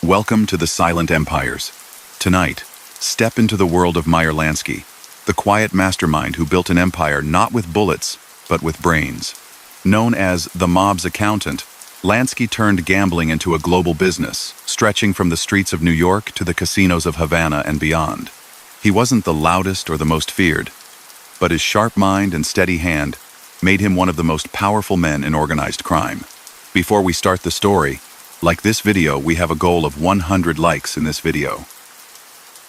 Welcome to the Silent Empires. Tonight, step into the world of Meyer Lansky, the quiet mastermind who built an empire not with bullets, but with brains. Known as the mob's accountant, Lansky turned gambling into a global business, stretching from the streets of New York to the casinos of Havana and beyond. He wasn't the loudest or the most feared, but his sharp mind and steady hand made him one of the most powerful men in organized crime. Before we start the story, like this video, we have a goal of 100 likes in this video.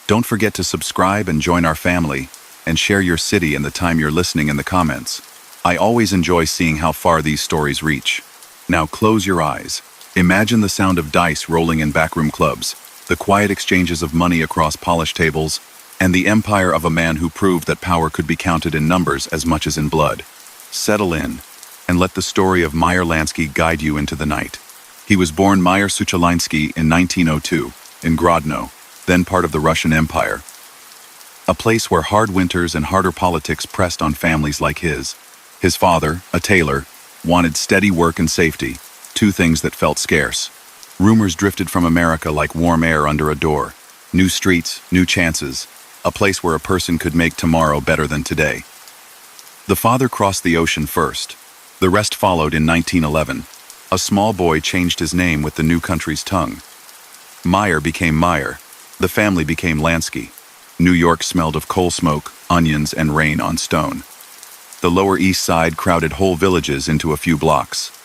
Don't forget to subscribe and join our family, and share your city and the time you're listening in the comments. I always enjoy seeing how far these stories reach. Now close your eyes. Imagine the sound of dice rolling in backroom clubs, the quiet exchanges of money across polished tables, and the empire of a man who proved that power could be counted in numbers as much as in blood. Settle in, and let the story of Meyer Lansky guide you into the night. He was born Meyer Lansky in 1902, in Grodno, then part of the Russian Empire. A place where hard winters and harder politics pressed on families like his. His father, a tailor, wanted steady work and safety, two things that felt scarce. Rumors drifted from America like warm air under a door. New streets, new chances, a place where a person could make tomorrow better than today. The father crossed the ocean first. The rest followed in 1911. A small boy changed his name with the new country's tongue. Meyer became Meyer. The family became Lansky. New York smelled of coal smoke, onions, and rain on stone. The Lower East Side crowded whole villages into a few blocks.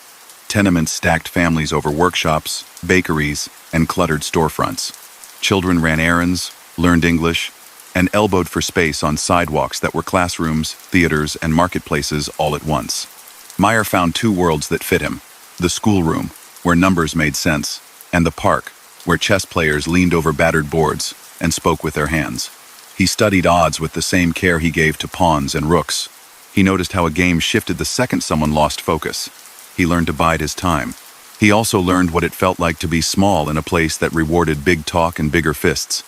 Tenements stacked families over workshops, bakeries, and cluttered storefronts. Children ran errands, learned English, and elbowed for space on sidewalks that were classrooms, theaters, and marketplaces all at once. Meyer found two worlds that fit him: the schoolroom, where numbers made sense, and the park, where chess players leaned over battered boards and spoke with their hands. He studied odds with the same care he gave to pawns and rooks. He noticed how a game shifted the second someone lost focus. He learned to bide his time. He also learned what it felt like to be small in a place that rewarded big talk and bigger fists.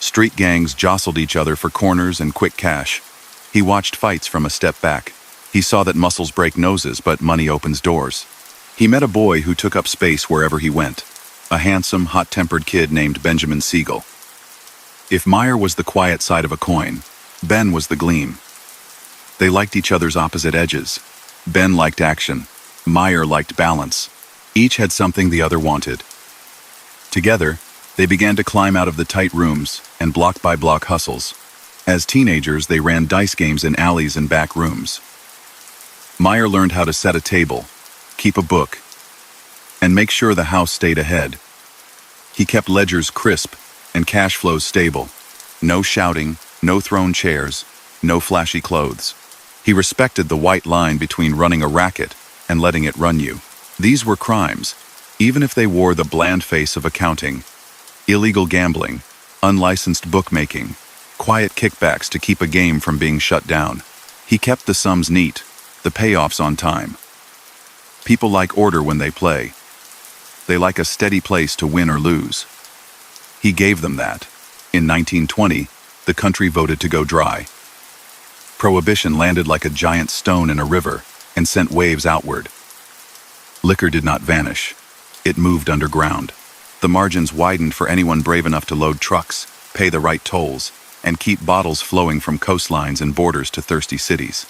Street gangs jostled each other for corners and quick cash. He watched fights from a step back. He saw that muscles break noses, but money opens doors. He met a boy who took up space wherever he went, a handsome, hot-tempered kid named Benjamin Siegel. If Meyer was the quiet side of a coin, Ben was the gleam. They liked each other's opposite edges. Ben liked action. Meyer liked balance. Each had something the other wanted. Together, they began to climb out of the tight rooms and block-by-block hustles. As teenagers, they ran dice games in alleys and back rooms. Meyer learned how to set a table, keep a book, and make sure the house stayed ahead. He kept ledgers crisp and cash flows stable. No shouting, no thrown chairs, no flashy clothes. He respected the white line between running a racket and letting it run you. These were crimes, even if they wore the bland face of accounting. Illegal gambling, unlicensed bookmaking, quiet kickbacks to keep a game from being shut down. He kept the sums neat, the payoffs on time. People like order when they play. They like a steady place to win or lose. He gave them that. In 1920, the country voted to go dry. Prohibition landed like a giant stone in a river and sent waves outward. Liquor did not vanish. It moved underground. The margins widened for anyone brave enough to load trucks, pay the right tolls, and keep bottles flowing from coastlines and borders to thirsty cities.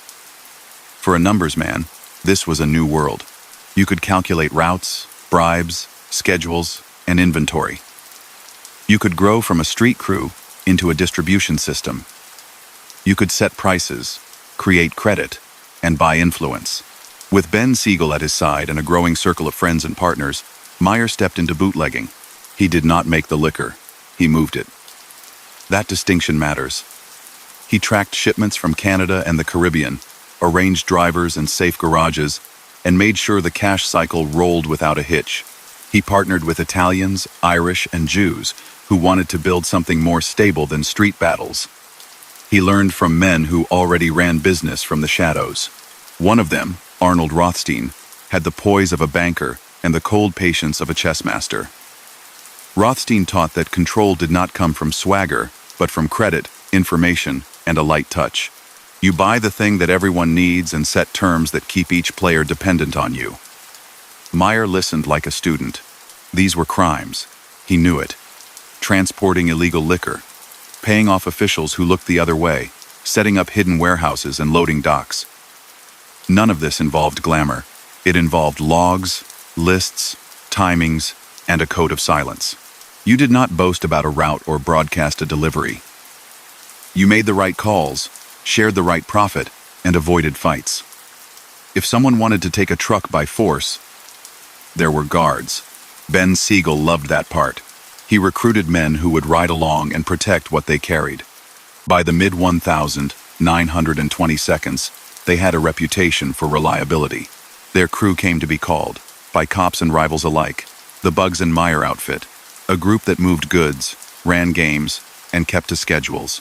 For a numbers man, this was a new world. You could calculate routes, bribes, schedules, and inventory. You could grow from a street crew into a distribution system. You could set prices, create credit, and buy influence. With Ben Siegel at his side and a growing circle of friends and partners, Meyer stepped into bootlegging. He did not make the liquor. He moved it. That distinction matters. He tracked shipments from Canada and the Caribbean, arranged drivers and safe garages, and made sure the cash cycle rolled without a hitch. He partnered with Italians, Irish, and Jews who wanted to build something more stable than street battles. He learned from men who already ran business from the shadows. One of them, Arnold Rothstein, had the poise of a banker and the cold patience of a chess master. Rothstein taught that control did not come from swagger, but from credit, information, and a light touch. You buy the thing that everyone needs and set terms that keep each player dependent on you. Meyer listened like a student. These were crimes. He knew it. Transporting illegal liquor, paying off officials who looked the other way, setting up hidden warehouses and loading docks. None of this involved glamour. It involved logs, lists, timings, and a code of silence. You did not boast about a route or broadcast a delivery. You made the right calls, shared the right profit, and avoided fights. If someone wanted to take a truck by force, there were guards. Ben Siegel loved that part. He recruited men who would ride along and protect what they carried. By the mid-1920s, they had a reputation for reliability. Their crew came to be called, by cops and rivals alike, the Bugs and Meyer outfit, a group that moved goods, ran games, and kept to schedules.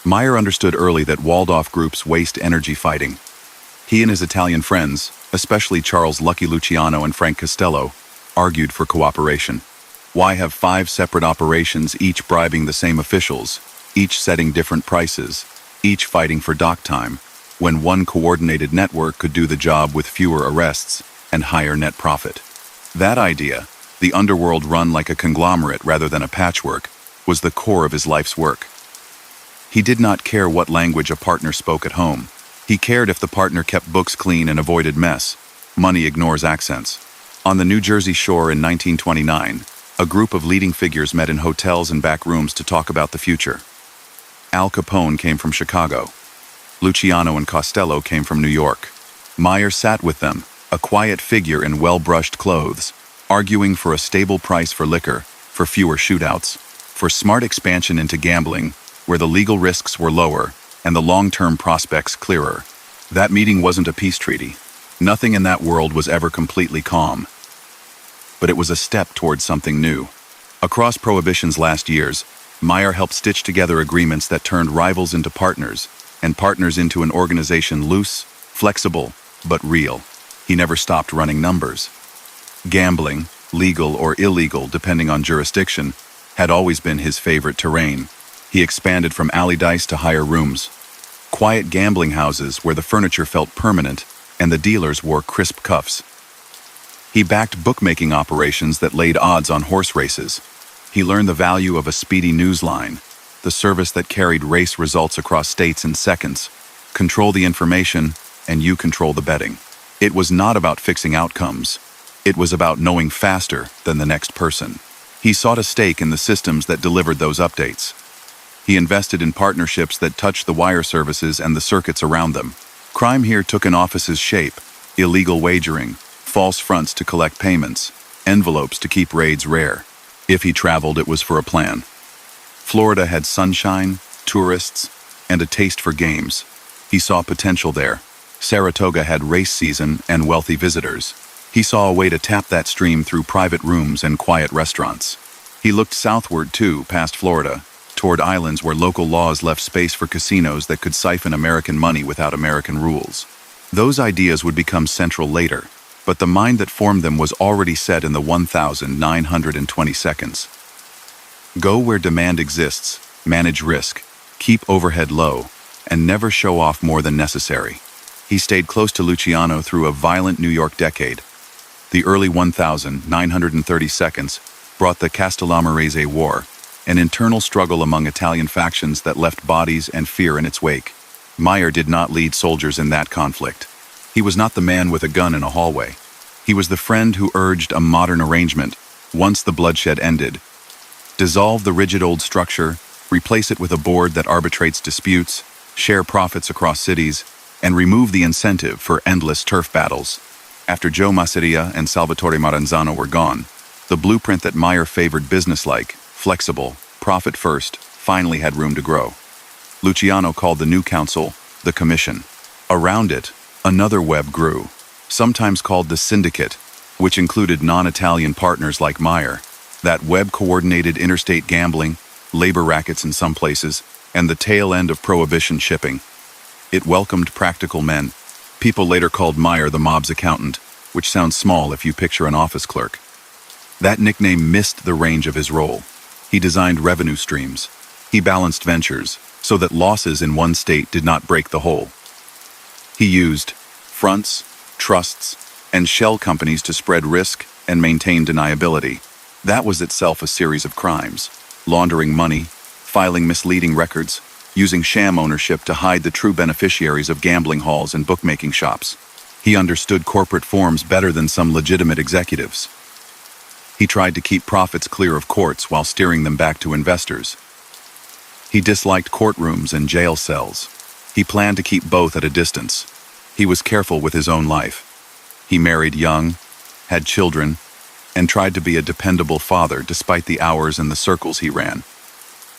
Meyer understood early that walled-off groups waste energy fighting. He and his Italian friends, especially Charles Lucky Luciano and Frank Costello, argued for cooperation. Why have 5 separate operations, each bribing the same officials, each setting different prices, each fighting for dock time, when one coordinated network could do the job with fewer arrests and higher net profit? That idea, the underworld run like a conglomerate rather than a patchwork, was the core of his life's work. He did not care what language a partner spoke at home. He cared if the partner kept books clean and avoided mess. Money ignores accents. On the New Jersey shore in 1929, a group of leading figures met in hotels and back rooms to talk about the future. Al Capone came from Chicago. Luciano and Costello came from New York. Meyer sat with them, a quiet figure in well-brushed clothes, arguing for a stable price for liquor, for fewer shootouts, for smart expansion into gambling, where the legal risks were lower and the long-term prospects clearer. That meeting wasn't a peace treaty. Nothing in that world was ever completely calm. But it was a step towards something new. Across Prohibition's last years, Meyer helped stitch together agreements that turned rivals into partners, and partners into an organization loose, flexible, but real. He never stopped running numbers. Gambling, legal or illegal depending on jurisdiction, had always been his favorite terrain. He expanded from alley dice to higher rooms. Quiet gambling houses where the furniture felt permanent and the dealers wore crisp cuffs. He backed bookmaking operations that laid odds on horse races. He learned the value of a speedy news line, the service that carried race results across states in seconds. Control the information, and you control the betting. It was not about fixing outcomes. It was about knowing faster than the next person. He sought a stake in the systems that delivered those updates. He invested in partnerships that touched the wire services and the circuits around them. Crime here took an office's shape: illegal wagering, false fronts to collect payments, envelopes to keep raids rare. If he traveled, it was for a plan. Florida had sunshine, tourists, and a taste for games. He saw potential there. Saratoga had race season and wealthy visitors. He saw a way to tap that stream through private rooms and quiet restaurants. He looked southward, too, past Florida, toward islands where local laws left space for casinos that could siphon American money without American rules. Those ideas would become central later, but the mind that formed them was already set in the 1920 seconds. Go where demand exists, manage risk, keep overhead low, and never show off more than necessary. He stayed close to Luciano through a violent New York decade. The early 1930 seconds brought the Castellamarese War, an internal struggle among Italian factions that left bodies and fear in its wake. Meyer did not lead soldiers in that conflict. He was not the man with a gun in a hallway. He was the friend who urged a modern arrangement, once the bloodshed ended. Dissolve the rigid old structure, replace it with a board that arbitrates disputes, share profits across cities, and remove the incentive for endless turf battles. After Joe Masseria and Salvatore Maranzano were gone, the blueprint that Meyer favored, businesslike, flexible, profit first, finally had room to grow. Luciano called the new council the Commission. Around it, another web grew, sometimes called the Syndicate, which included non-Italian partners like Meyer. That web coordinated interstate gambling, labor rackets in some places, and the tail end of prohibition shipping. It welcomed practical men. People later called Meyer the mob's accountant, which sounds small if you picture an office clerk. That nickname missed the range of his role. He designed revenue streams. He balanced ventures so that losses in one state did not break the whole. He used fronts, trusts, and shell companies to spread risk and maintain deniability. That was itself a series of crimes: laundering money, filing misleading records, using sham ownership to hide the true beneficiaries of gambling halls and bookmaking shops. He understood corporate forms better than some legitimate executives. He tried to keep profits clear of courts while steering them back to investors. He disliked courtrooms and jail cells. He planned to keep both at a distance. He was careful with his own life. He married young, had children, and tried to be a dependable father despite the hours and the circles he ran.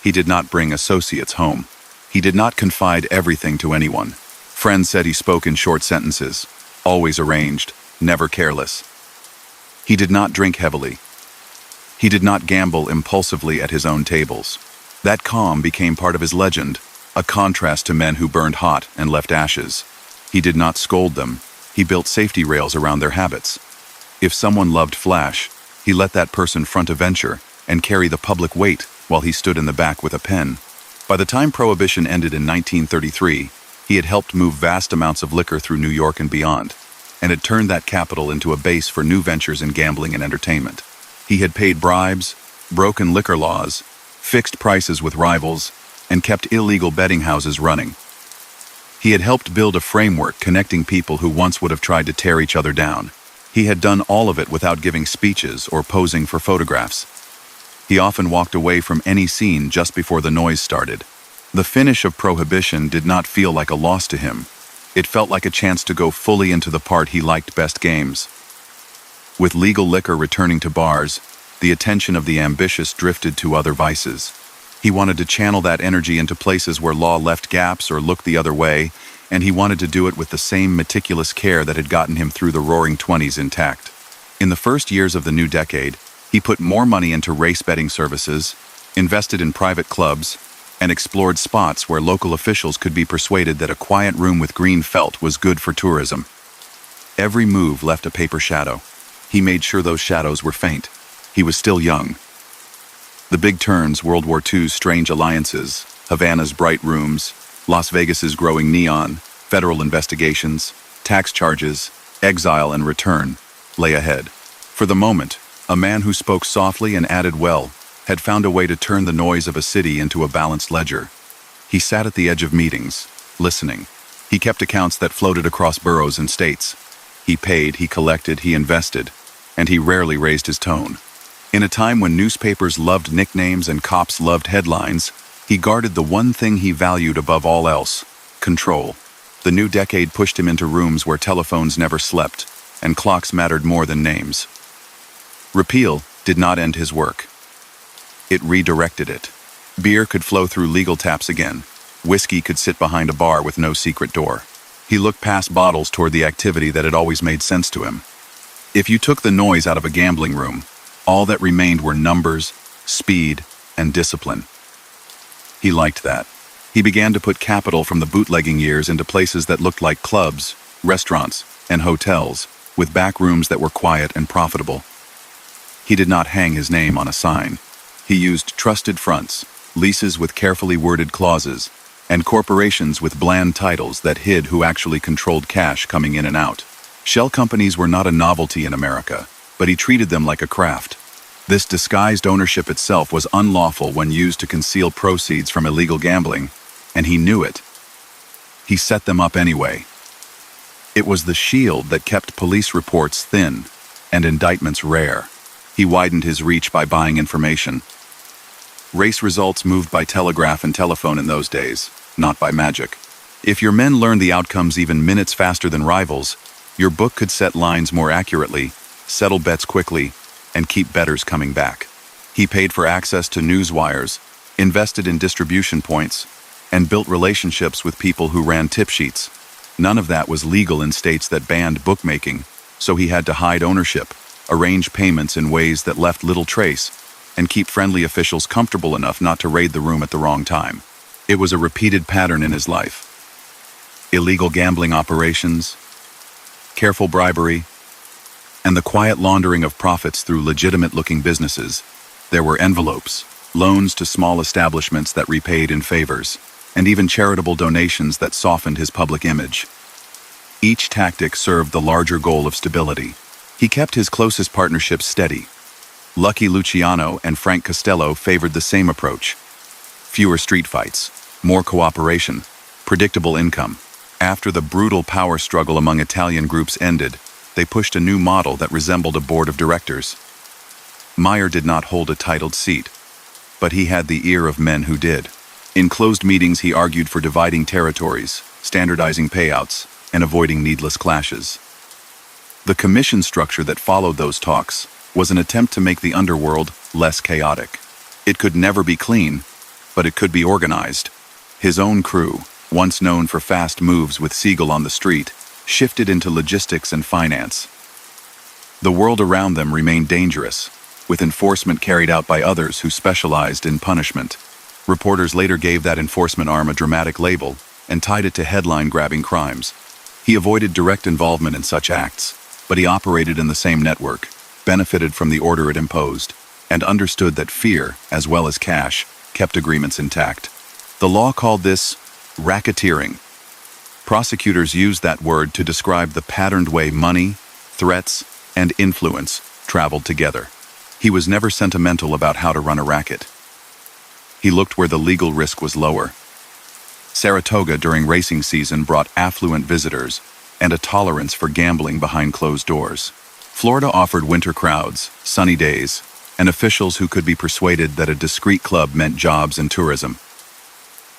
He did not bring associates home. He did not confide everything to anyone. Friends said he spoke in short sentences, always arranged, never careless. He did not drink heavily. He did not gamble impulsively at his own tables. That calm became part of his legend, a contrast to men who burned hot and left ashes. He did not scold them. He built safety rails around their habits. If someone loved flash, he let that person front a venture and carry the public weight while he stood in the back with a pen. By the time Prohibition ended in 1933, he had helped move vast amounts of liquor through New York and beyond, and had turned that capital into a base for new ventures in gambling and entertainment. He had paid bribes, broken liquor laws, fixed prices with rivals, and kept illegal betting houses running. He had helped build a framework connecting people who once would have tried to tear each other down. He had done all of it without giving speeches or posing for photographs. He often walked away from any scene just before the noise started. The finish of Prohibition did not feel like a loss to him. It felt like a chance to go fully into the part he liked best: games. With legal liquor returning to bars, the attention of the ambitious drifted to other vices. He wanted to channel that energy into places where law left gaps or looked the other way, and he wanted to do it with the same meticulous care that had gotten him through the Roaring Twenties intact. In the first years of the new decade, he put more money into race betting services, invested in private clubs, and explored spots where local officials could be persuaded that a quiet room with green felt was good for tourism. Every move left a paper shadow. He made sure those shadows were faint. He was still young. The big turns, World War II's strange alliances, Havana's bright rooms, Las Vegas's growing neon, federal investigations, tax charges, exile and return, lay ahead. For the moment, a man who spoke softly and added well had found a way to turn the noise of a city into a balanced ledger. He sat at the edge of meetings, listening. He kept accounts that floated across boroughs and states. He paid, he collected, he invested, and he rarely raised his tone. In a time when newspapers loved nicknames and cops loved headlines, he guarded the one thing he valued above all else: control. The new decade pushed him into rooms where telephones never slept, and clocks mattered more than names. Repeal did not end his work. It redirected it. Beer could flow through legal taps again. Whiskey could sit behind a bar with no secret door. He looked past bottles toward the activity that had always made sense to him. If you took the noise out of a gambling room, all that remained were numbers, speed, and discipline. He liked that. He began to put capital from the bootlegging years into places that looked like clubs, restaurants, and hotels, with back rooms that were quiet and profitable. He did not hang his name on a sign. He used trusted fronts, leases with carefully worded clauses, and corporations with bland titles that hid who actually controlled cash coming in and out. Shell companies were not a novelty in America, but he treated them like a craft. This disguised ownership itself was unlawful when used to conceal proceeds from illegal gambling, and he knew it. He set them up anyway. It was the shield that kept police reports thin and indictments rare. He widened his reach by buying information. Race results moved by telegraph and telephone in those days, not by magic. If your men learned the outcomes even minutes faster than rivals, your book could set lines more accurately, settle bets quickly, and keep bettors coming back. He paid for access to news wires, invested in distribution points, and built relationships with people who ran tip sheets. None of that was legal in states that banned bookmaking, so he had to hide ownership, arrange payments in ways that left little trace, and keep friendly officials comfortable enough not to raid the room at the wrong time. It was a repeated pattern in his life. Illegal gambling operations, careful bribery, and the quiet laundering of profits through legitimate-looking businesses. There were envelopes, loans to small establishments that repaid in favors, and even charitable donations that softened his public image. Each tactic served the larger goal of stability. He kept his closest partnerships steady. Lucky Luciano and Frank Costello favored the same approach. Fewer street fights, more cooperation, predictable income. After the brutal power struggle among Italian groups ended, they pushed a new model that resembled a board of directors. Meyer did not hold a titled seat, but he had the ear of men who did. In closed meetings, he argued for dividing territories, standardizing payouts, and avoiding needless clashes. The commission structure that followed those talks was an attempt to make the underworld less chaotic. It could never be clean, but it could be organized. His own crew, once known for fast moves with Siegel on the street, shifted into logistics and finance. The world around them remained dangerous, with enforcement carried out by others who specialized in punishment. Reporters later gave that enforcement arm a dramatic label and tied it to headline-grabbing crimes. He avoided direct involvement in such acts, but he operated in the same network, benefited from the order it imposed, and understood that fear, as well as cash, kept agreements intact. The law called this racketeering. Prosecutors used that word to describe the patterned way money, threats, and influence traveled together. He was never sentimental about how to run a racket. He looked where the legal risk was lower. Saratoga during racing season brought affluent visitors and a tolerance for gambling behind closed doors. Florida offered winter crowds, sunny days, and officials who could be persuaded that a discreet club meant jobs and tourism.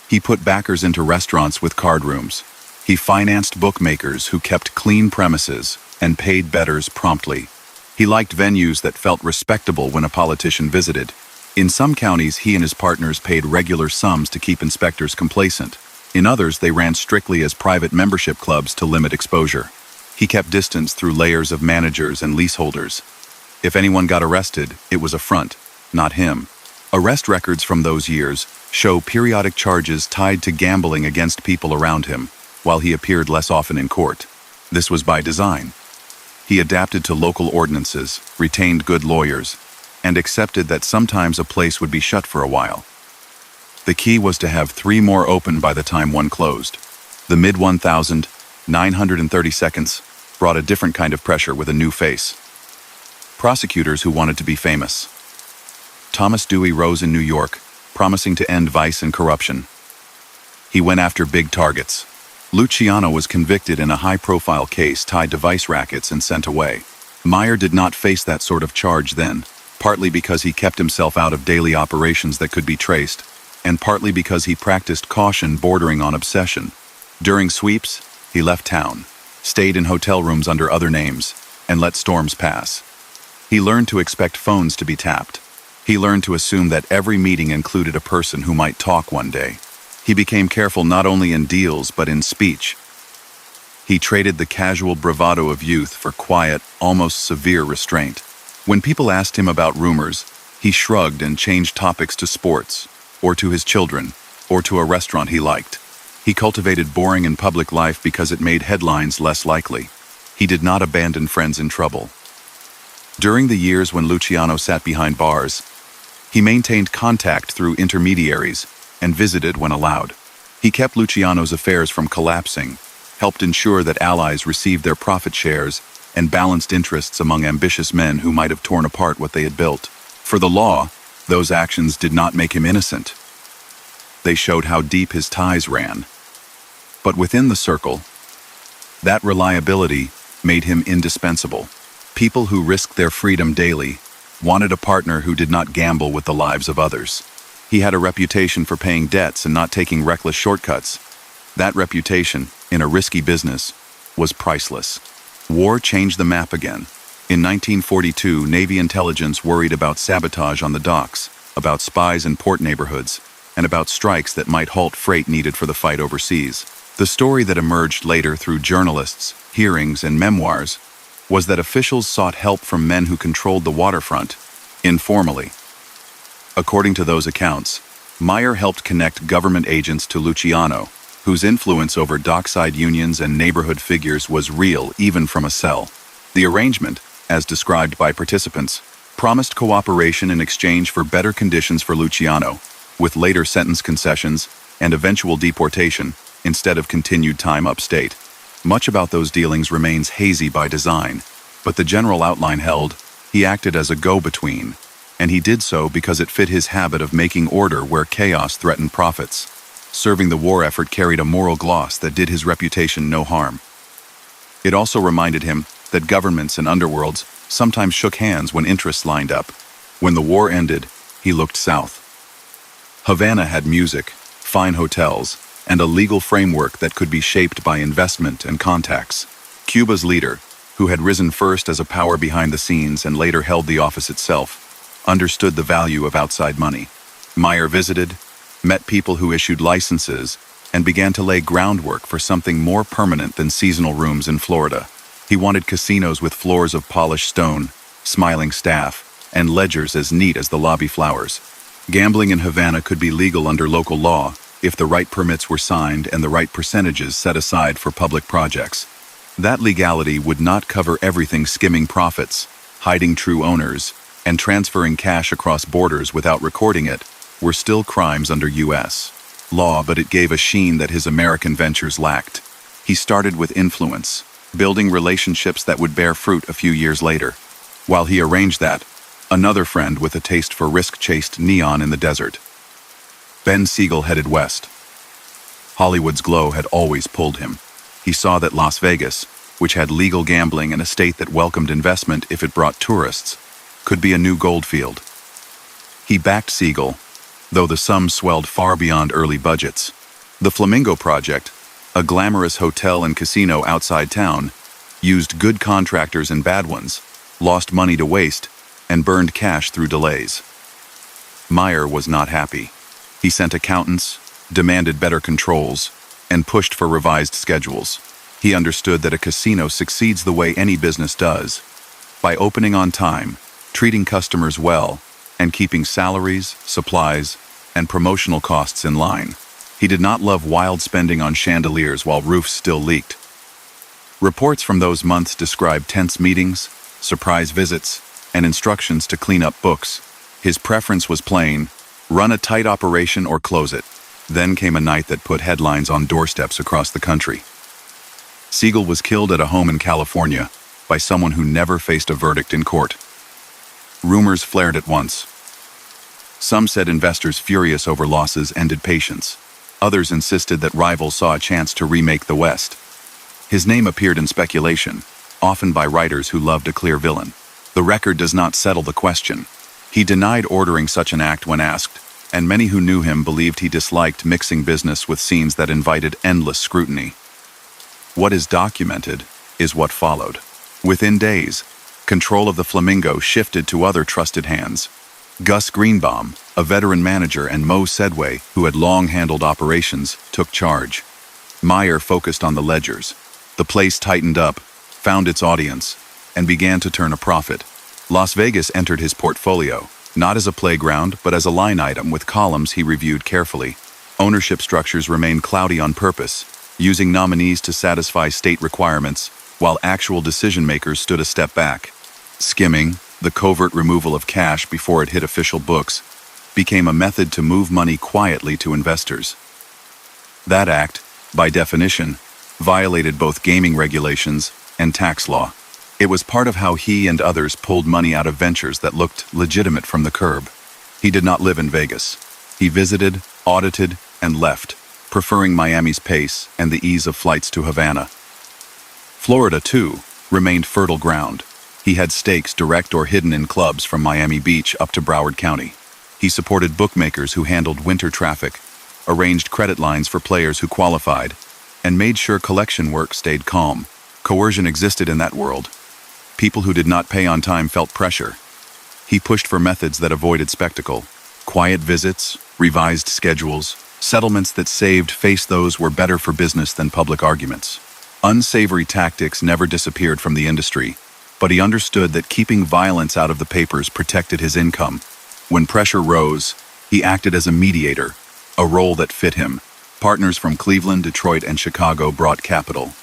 He put backers into restaurants with card rooms. He financed bookmakers who kept clean premises and paid bettors promptly. He liked venues that felt respectable when a politician visited. In some counties, he and his partners paid regular sums to keep inspectors complacent. In others, they ran strictly as private membership clubs to limit exposure. He kept distance through layers of managers and leaseholders. If anyone got arrested, it was a front, not him. Arrest records from those years show periodic charges tied to gambling against people around him, while he appeared less often in court. This was by design. He adapted to local ordinances, retained good lawyers, and accepted that sometimes a place would be shut for a while. The key was to have 3 more open by the time one closed. The mid-1930s brought a different kind of pressure with a new face. Prosecutors who wanted to be famous. Thomas Dewey rose in New York, promising to end vice and corruption. He went after big targets. Luciano was convicted in a high-profile case tied to vice rackets and sent away. Meyer did not face that sort of charge then, partly because he kept himself out of daily operations that could be traced, and partly because he practiced caution bordering on obsession. During sweeps, he left town, stayed in hotel rooms under other names, and let storms pass. He learned to expect phones to be tapped. He learned to assume that every meeting included a person who might talk one day. He became careful not only in deals but in speech. He traded the casual bravado of youth for quiet, almost severe restraint. When people asked him about rumors, he shrugged and changed topics to sports, or to his children, or to a restaurant he liked. He cultivated boring in public life because it made headlines less likely. He did not abandon friends in trouble. During the years when Luciano sat behind bars, he maintained contact through intermediaries and visited when allowed. He kept Luciano's affairs from collapsing, helped ensure that allies received their profit shares, and balanced interests among ambitious men who might have torn apart what they had built. For the law, those actions did not make him innocent. They showed how deep his ties ran. But within the circle, that reliability made him indispensable. People who risked their freedom daily wanted a partner who did not gamble with the lives of others. He had a reputation for paying debts and not taking reckless shortcuts. That reputation, in a risky business, was priceless. War changed the map again. In 1942, Navy intelligence worried about sabotage on the docks, about spies in port neighborhoods, and about strikes that might halt freight needed for the fight overseas. The story that emerged later through journalists, hearings, and memoirs was that officials sought help from men who controlled the waterfront, informally. According to those accounts, Meyer helped connect government agents to Luciano, whose influence over dockside unions and neighborhood figures was real even from a cell. The arrangement, as described by participants, promised cooperation in exchange for better conditions for Luciano, with later sentence concessions and eventual deportation instead of continued time upstate. Much about those dealings remains hazy by design, but the general outline held: He acted as a go-between, and he did so because it fit his habit of making order where chaos threatened profits. Serving the war effort carried a moral gloss that did his reputation no harm. It also reminded him that governments and underworlds sometimes shook hands when interests lined up. When the war ended, he looked south. Havana had music, fine hotels, and a legal framework that could be shaped by investment and contacts. Cuba's leader, who had risen first as a power behind the scenes and later held the office itself, understood the value of outside money. Meyer visited, met people who issued licenses, and began to lay groundwork for something more permanent than seasonal rooms in Florida. He wanted casinos with floors of polished stone, smiling staff, and ledgers as neat as the lobby flowers. Gambling in Havana could be legal under local law if the right permits were signed and the right percentages set aside for public projects. That legality would not cover everything: skimming profits, hiding true owners, and transferring cash across borders without recording it were still crimes under U.S. law, but it gave a sheen that his American ventures lacked. He started with influence, building relationships that would bear fruit a few years later. While he arranged that, another friend with a taste for risk chased neon in the desert. Ben Siegel headed west. Hollywood's glow had always pulled him. He saw that Las Vegas, which had legal gambling and a state that welcomed investment if it brought tourists, could be a new goldfield. He backed Siegel, though the sums swelled far beyond early budgets. The Flamingo Project, a glamorous hotel and casino outside town, used good contractors and bad ones, lost money to waste, and burned cash through delays. Meyer was not happy. He sent accountants, demanded better controls, and pushed for revised schedules. He understood that a casino succeeds the way any business does, by opening on time, treating customers well, and keeping salaries, supplies, and promotional costs in line. He did not love wild spending on chandeliers while roofs still leaked. Reports from those months described tense meetings, surprise visits, and instructions to clean up books. His preference was plain: run a tight operation or close it. Then came a night that put headlines on doorsteps across the country. Siegel was killed at a home in California by someone who never faced a verdict in court. Rumors flared at once. Some said investors furious over losses ended patience. Others insisted that rivals saw a chance to remake the West. His name appeared in speculation, often by writers who loved a clear villain. The record does not settle the question. He denied ordering such an act when asked, and many who knew him believed he disliked mixing business with scenes that invited endless scrutiny. What is documented is what followed. Within days, control of the Flamingo shifted to other trusted hands. Gus Greenbaum, a veteran manager, and Mo Sedway, who had long handled operations, took charge. Meyer focused on the ledgers. The place tightened up, found its audience, and began to turn a profit. Las Vegas entered his portfolio, not as a playground, but as a line item with columns he reviewed carefully. Ownership structures remained cloudy on purpose, using nominees to satisfy state requirements, while actual decision-makers stood a step back. Skimming, the covert removal of cash before it hit official books, became a method to move money quietly to investors. That act, by definition, violated both gaming regulations and tax law. It was part of how he and others pulled money out of ventures that looked legitimate from the curb. He did not live in Vegas. He visited, audited, and left, preferring Miami's pace and the ease of flights to Havana. Florida, too, remained fertile ground. He had stakes direct or hidden in clubs from Miami Beach up to Broward County. He supported bookmakers who handled winter traffic, arranged credit lines for players who qualified, and made sure collection work stayed calm. Coercion existed in that world. People who did not pay on time felt pressure. He pushed for methods that avoided spectacle. Quiet visits, revised schedules, settlements that saved face those were better for business than public arguments. Unsavory tactics never disappeared from the industry, but he understood that keeping violence out of the papers protected his income. When pressure rose, he acted as a mediator, a role that fit him. Partners from Cleveland, Detroit, and Chicago brought capital.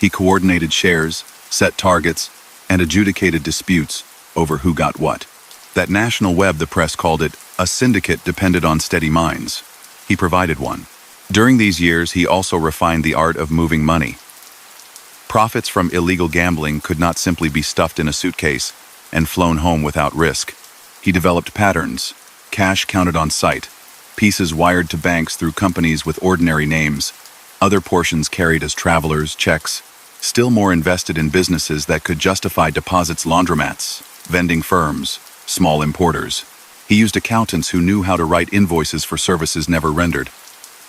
He coordinated shares, set targets, and adjudicated disputes over who got what. That national web, the press called it, a syndicate, depended on steady minds. He provided one. During these years, he also refined the art of moving money. Profits from illegal gambling could not simply be stuffed in a suitcase and flown home without risk. He developed patterns, cash counted on site, pieces wired to banks through companies with ordinary names, other portions carried as travelers' checks, still more invested in businesses that could justify deposits: laundromats, vending firms, small importers. He used accountants who knew how to write invoices for services never rendered,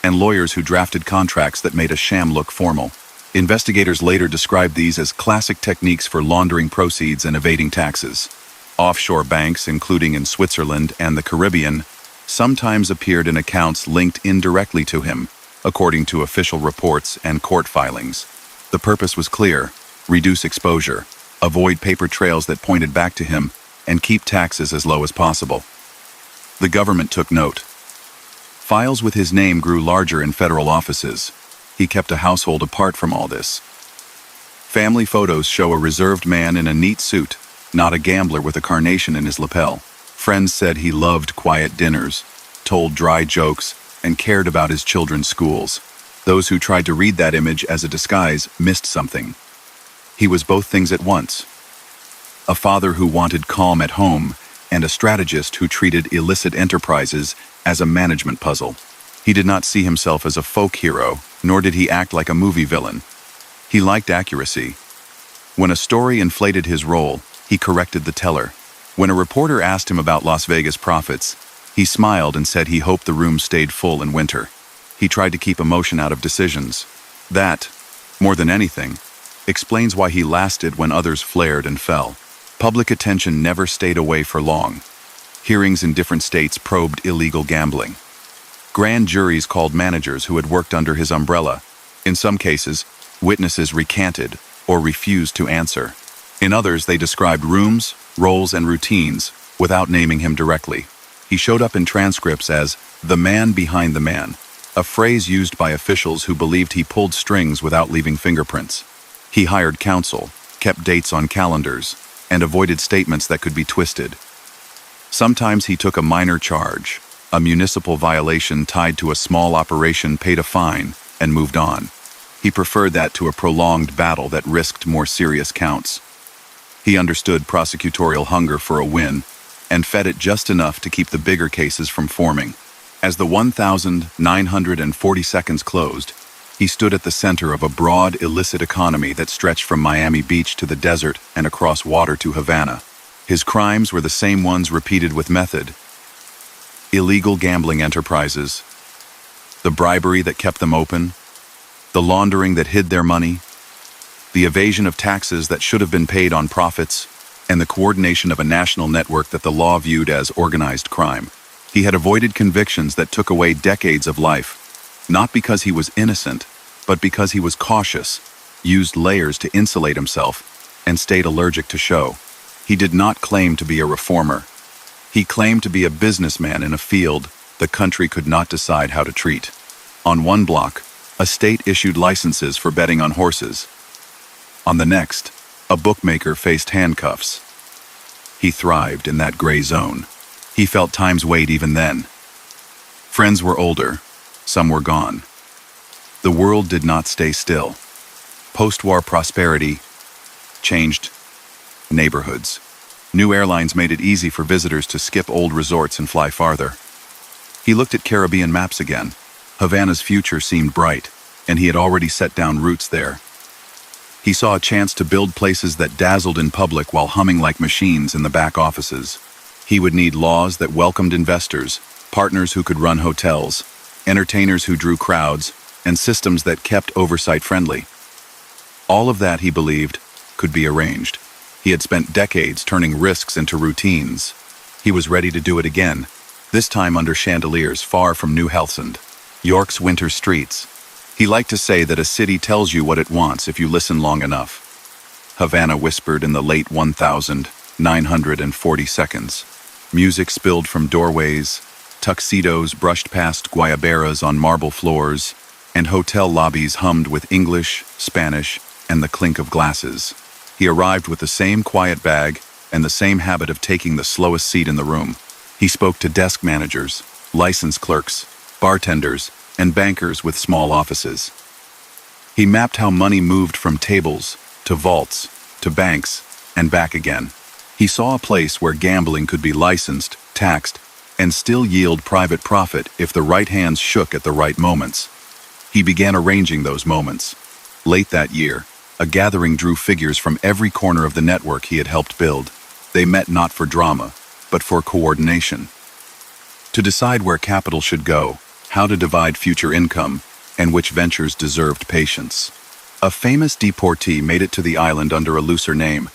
and lawyers who drafted contracts that made a sham look formal. Investigators later described these as classic techniques for laundering proceeds and evading taxes. Offshore banks, including in Switzerland and the Caribbean, sometimes appeared in accounts linked indirectly to him, according to official reports and court filings. The purpose was clear: reduce exposure, avoid paper trails that pointed back to him, and keep taxes as low as possible. The government took note. Files with his name grew larger in federal offices. He kept a household apart from all this. Family photos show a reserved man in a neat suit, not a gambler with a carnation in his lapel. Friends said he loved quiet dinners, told dry jokes, and cared about his children's schools. Those who tried to read that image as a disguise missed something. He was both things at once: a father who wanted calm at home, and a strategist who treated illicit enterprises as a management puzzle. He did not see himself as a folk hero, nor did he act like a movie villain. He liked accuracy. When a story inflated his role, he corrected the teller. When a reporter asked him about Las Vegas profits, he smiled and said he hoped the room stayed full in winter. He tried to keep emotion out of decisions. That, more than anything, explains why he lasted when others flared and fell. Public attention never stayed away for long. Hearings in different states probed illegal gambling. Grand juries called managers who had worked under his umbrella. In some cases, witnesses recanted or refused to answer. In others, they described rooms, roles, and routines without naming him directly. He showed up in transcripts as the man behind the man, a phrase used by officials who believed he pulled strings without leaving fingerprints. He hired counsel, kept dates on calendars, and avoided statements that could be twisted. Sometimes he took a minor charge, a municipal violation tied to a small operation, paid a fine, and moved on. He preferred that to a prolonged battle that risked more serious counts. He understood prosecutorial hunger for a win, and fed it just enough to keep the bigger cases from forming. As the 1,940 seconds closed, he stood at the center of a broad, illicit economy that stretched from Miami Beach to the desert and across water to Havana. His crimes were the same ones repeated with method: illegal gambling enterprises, the bribery that kept them open, the laundering that hid their money, the evasion of taxes that should have been paid on profits, and the coordination of a national network that the law viewed as organized crime. He had avoided convictions that took away decades of life, not because he was innocent, but because he was cautious, used layers to insulate himself, and stayed allergic to show. He did not claim to be a reformer. He claimed to be a businessman in a field the country could not decide how to treat. On one block, a state issued licenses for betting on horses. On the next, a bookmaker faced handcuffs. He thrived in that gray zone. He felt time's weight even then. Friends were older, some were gone. The world did not stay still. Post-war prosperity changed neighborhoods. New airlines made it easy for visitors to skip old resorts and fly farther. He looked at Caribbean maps again. Havana's future seemed bright, and he had already set down roots there. He saw a chance to build places that dazzled in public while humming like machines in the back offices. He would need laws that welcomed investors, partners who could run hotels, entertainers who drew crowds, and systems that kept oversight friendly. All of that, he believed, could be arranged. He had spent decades turning risks into routines. He was ready to do it again, this time under chandeliers far from New Helsand, York's winter streets. He liked to say that a city tells you what it wants if you listen long enough. Havana whispered in the late 1,940 seconds. Music spilled from doorways, tuxedos brushed past guayaberas on marble floors, and hotel lobbies hummed with English, Spanish, and the clink of glasses. He arrived with the same quiet bag and the same habit of taking the slowest seat in the room. He spoke to desk managers, license clerks, bartenders, and bankers with small offices. He mapped how money moved from tables to vaults to banks and back again. He saw a place where gambling could be licensed, taxed, and still yield private profit if the right hands shook at the right moments. He began arranging those moments. Late that year, a gathering drew figures from every corner of the network he had helped build. They met not for drama, but for coordination. To decide where capital should go, how to divide future income, and which ventures deserved patience. A famous deportee made it to the island under a looser name,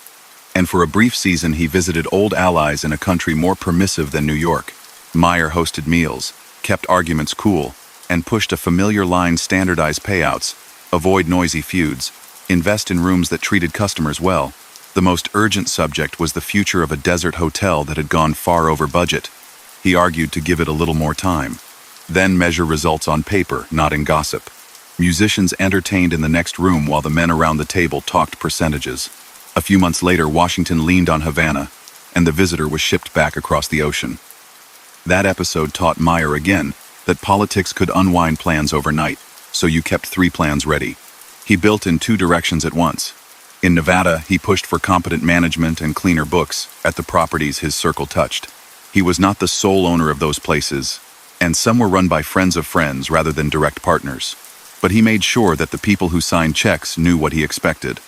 and for a brief season he visited old allies in a country more permissive than New York. Meyer hosted meals, kept arguments cool, and pushed a familiar line: standardize payouts, avoid noisy feuds, invest in rooms that treated customers well. The most urgent subject was the future of a desert hotel that had gone far over budget. He argued to give it a little more time. Then measure results on paper, not in gossip. Musicians entertained in the next room while the men around the table talked percentages. A few months later, Washington leaned on Havana, and the visitor was shipped back across the ocean. That episode taught Meyer again that politics could unwind plans overnight, so you kept 3 plans ready. He built in 2 directions at once. In Nevada, he pushed for competent management and cleaner books at the properties his circle touched. He was not the sole owner of those places, and some were run by friends of friends rather than direct partners. But he made sure that the people who signed checks knew what he expected.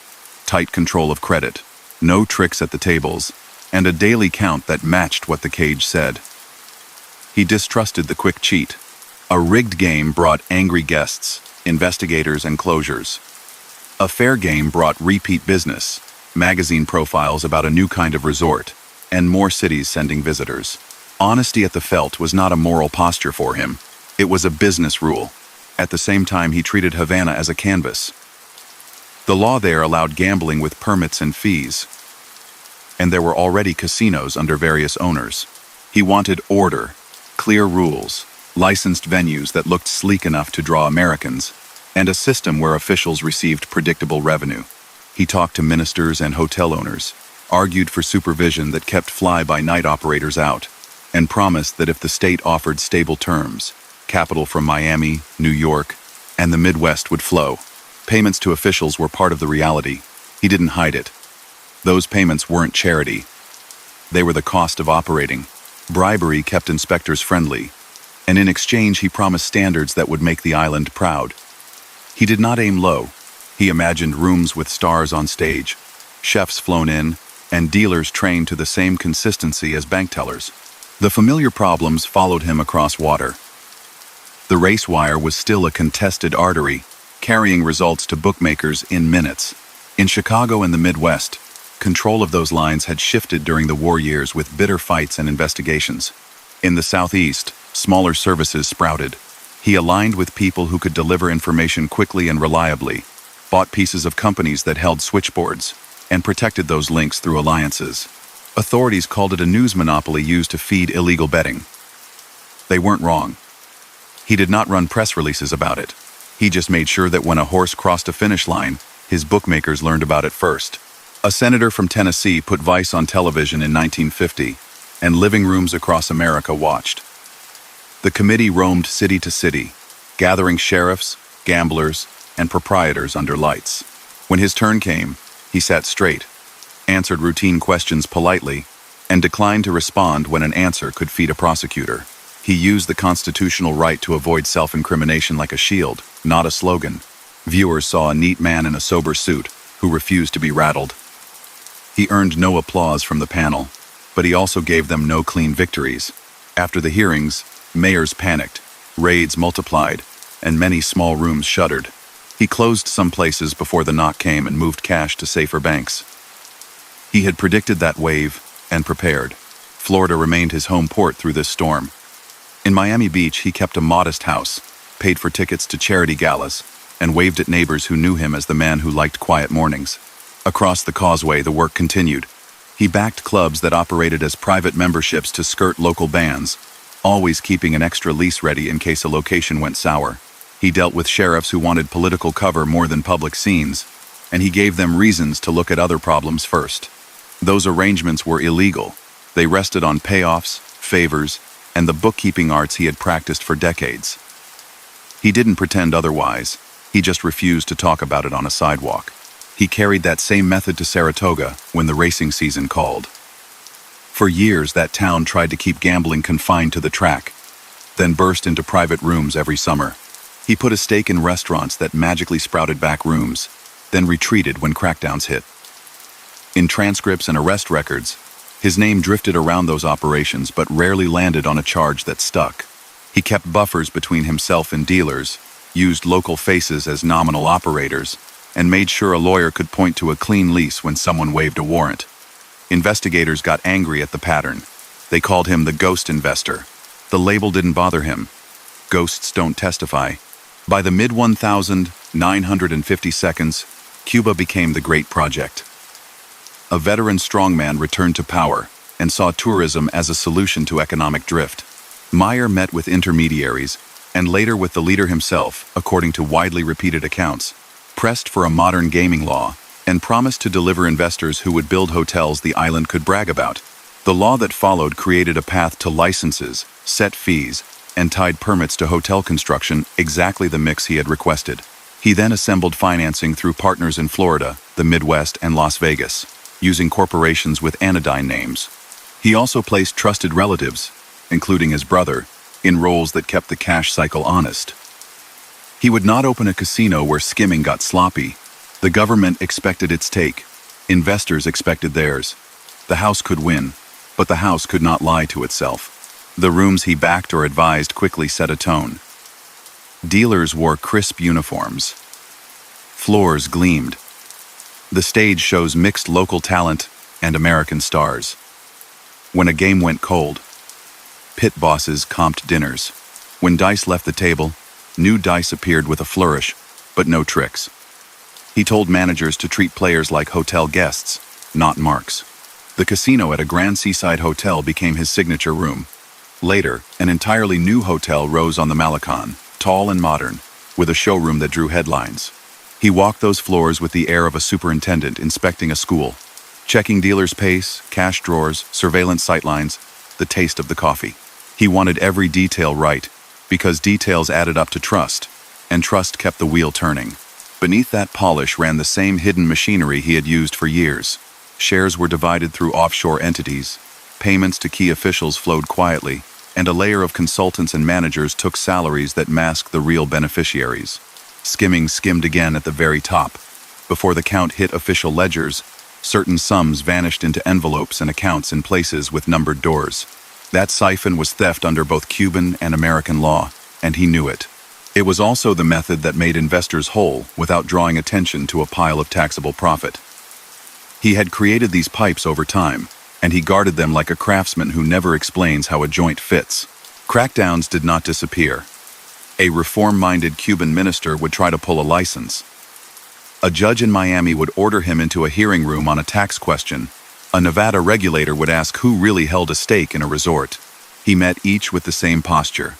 Tight control of credit, no tricks at the tables, and a daily count that matched what the cage said. He distrusted the quick cheat. A rigged game brought angry guests, investigators, and closures. A fair game brought repeat business, magazine profiles about a new kind of resort, and more cities sending visitors. Honesty at the felt was not a moral posture for him. It was a business rule. At the same time, he treated Havana as a canvas. The law there allowed gambling with permits and fees, and there were already casinos under various owners. He wanted order, clear rules, licensed venues that looked sleek enough to draw Americans, and a system where officials received predictable revenue. He talked to ministers and hotel owners, argued for supervision that kept fly-by-night operators out, and promised that if the state offered stable terms, capital from Miami, New York, and the Midwest would flow. Payments to officials were part of the reality. He didn't hide it. Those payments weren't charity. They were the cost of operating. Bribery kept inspectors friendly, and in exchange he promised standards that would make the island proud. He did not aim low. He imagined rooms with stars on stage, chefs flown in, and dealers trained to the same consistency as bank tellers. The familiar problems followed him across water. The race wire was still a contested artery, carrying results to bookmakers in minutes. In Chicago and the Midwest, control of those lines had shifted during the war years with bitter fights and investigations. In the Southeast, smaller services sprouted. He aligned with people who could deliver information quickly and reliably, bought pieces of companies that held switchboards, and protected those links through alliances. Authorities called it a news monopoly used to feed illegal betting. They weren't wrong. He did not run press releases about it. He just made sure that when a horse crossed a finish line, his bookmakers learned about it first. A senator from Tennessee put Vice on television in 1950, and living rooms across America watched. The committee roamed city to city, gathering sheriffs, gamblers, and proprietors under lights. When his turn came, he sat straight, answered routine questions politely, and declined to respond when an answer could feed a prosecutor. He used the constitutional right to avoid self-incrimination like a shield, not a slogan. Viewers saw a neat man in a sober suit who refused to be rattled. He earned no applause from the panel, but he also gave them no clean victories. After the hearings, mayors panicked, raids multiplied, and many small rooms shuttered. He closed some places before the knock came and moved cash to safer banks. He had predicted that wave and prepared. Florida remained his home port through this storm. In Miami Beach, he kept a modest house, paid for tickets to charity galas, and waved at neighbors who knew him as the man who liked quiet mornings. Across the causeway, the work continued. He backed clubs that operated as private memberships to skirt local bans, always keeping an extra lease ready in case a location went sour. He dealt with sheriffs who wanted political cover more than public scenes, and he gave them reasons to look at other problems first. Those arrangements were illegal. They rested on payoffs, favors, and the bookkeeping arts he had practiced for decades. He didn't pretend otherwise. He just refused to talk about it on a sidewalk. He carried that same method to Saratoga when the racing season called. For years, that town tried to keep gambling confined to the track, then burst into private rooms every summer. He put a stake in restaurants that magically sprouted back rooms, then retreated when crackdowns hit. In transcripts and arrest records, his name drifted around those operations but rarely landed on a charge that stuck. He kept buffers between himself and dealers, used local faces as nominal operators, and made sure a lawyer could point to a clean lease when someone waived a warrant. Investigators got angry at the pattern. They called him the ghost investor. The label didn't bother him. Ghosts don't testify. By the mid-1950 seconds, Cuba became the Great Project. A veteran strongman returned to power and saw tourism as a solution to economic drift. Meyer met with intermediaries, and later with the leader himself, according to widely repeated accounts, pressed for a modern gaming law, and promised to deliver investors who would build hotels the island could brag about. The law that followed created a path to licenses, set fees, and tied permits to hotel construction, exactly the mix he had requested. He then assembled financing through partners in Florida, the Midwest, and Las Vegas, using corporations with anodyne names. He also placed trusted relatives, including his brother, in roles that kept the cash cycle honest. He would not open a casino where skimming got sloppy. The government expected its take. Investors expected theirs. The house could win, but the house could not lie to itself. The rooms he backed or advised quickly set a tone. Dealers wore crisp uniforms. Floors gleamed. The stage shows mixed local talent and American stars. When a game went cold, pit bosses comped dinners. When dice left the table, new dice appeared with a flourish, but no tricks. He told managers to treat players like hotel guests, not marks. The casino at a grand seaside hotel became his signature room. Later, an entirely new hotel rose on the Malecon, tall and modern, with a showroom that drew headlines. He walked those floors with the air of a superintendent inspecting a school, checking dealers' pace, cash drawers, surveillance sightlines, the taste of the coffee. He wanted every detail right, because details added up to trust, and trust kept the wheel turning. Beneath that polish ran the same hidden machinery he had used for years. Shares were divided through offshore entities, payments to key officials flowed quietly, and a layer of consultants and managers took salaries that masked the real beneficiaries. Skimming skimmed again at the very top. Before the count hit official ledgers, certain sums vanished into envelopes and accounts in places with numbered doors. That siphon was theft under both Cuban and American law, and he knew it. It was also the method that made investors whole without drawing attention to a pile of taxable profit. He had created these pipes over time, and he guarded them like a craftsman who never explains how a joint fits. Crackdowns did not disappear. A reform-minded Cuban minister would try to pull a license. A judge in Miami would order him into a hearing room on a tax question. A Nevada regulator would ask who really held a stake in a resort. He met each with the same posture.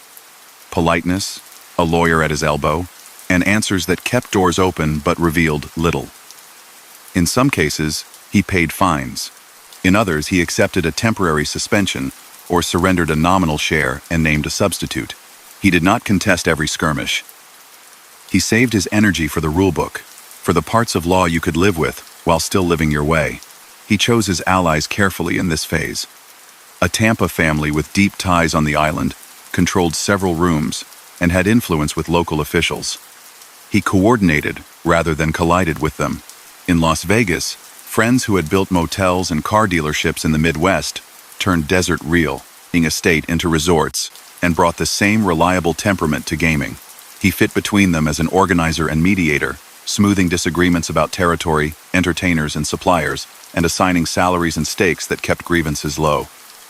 Politeness, a lawyer at his elbow, and answers that kept doors open but revealed little. In some cases, he paid fines. In others, he accepted a temporary suspension or surrendered a nominal share and named a substitute. He did not contest every skirmish. He saved his energy for the rulebook, for the parts of law you could live with while still living your way. He chose his allies carefully in this phase. A Tampa family with deep ties on the island controlled several rooms and had influence with local officials. He coordinated rather than collided with them. In Las Vegas, friends who had built motels and car dealerships in the Midwest turned desert real estate into resorts and brought the same reliable temperament to gaming. He fit between them as an organizer and mediator, smoothing disagreements about territory, entertainers, and suppliers, and assigning salaries and stakes that kept grievances low.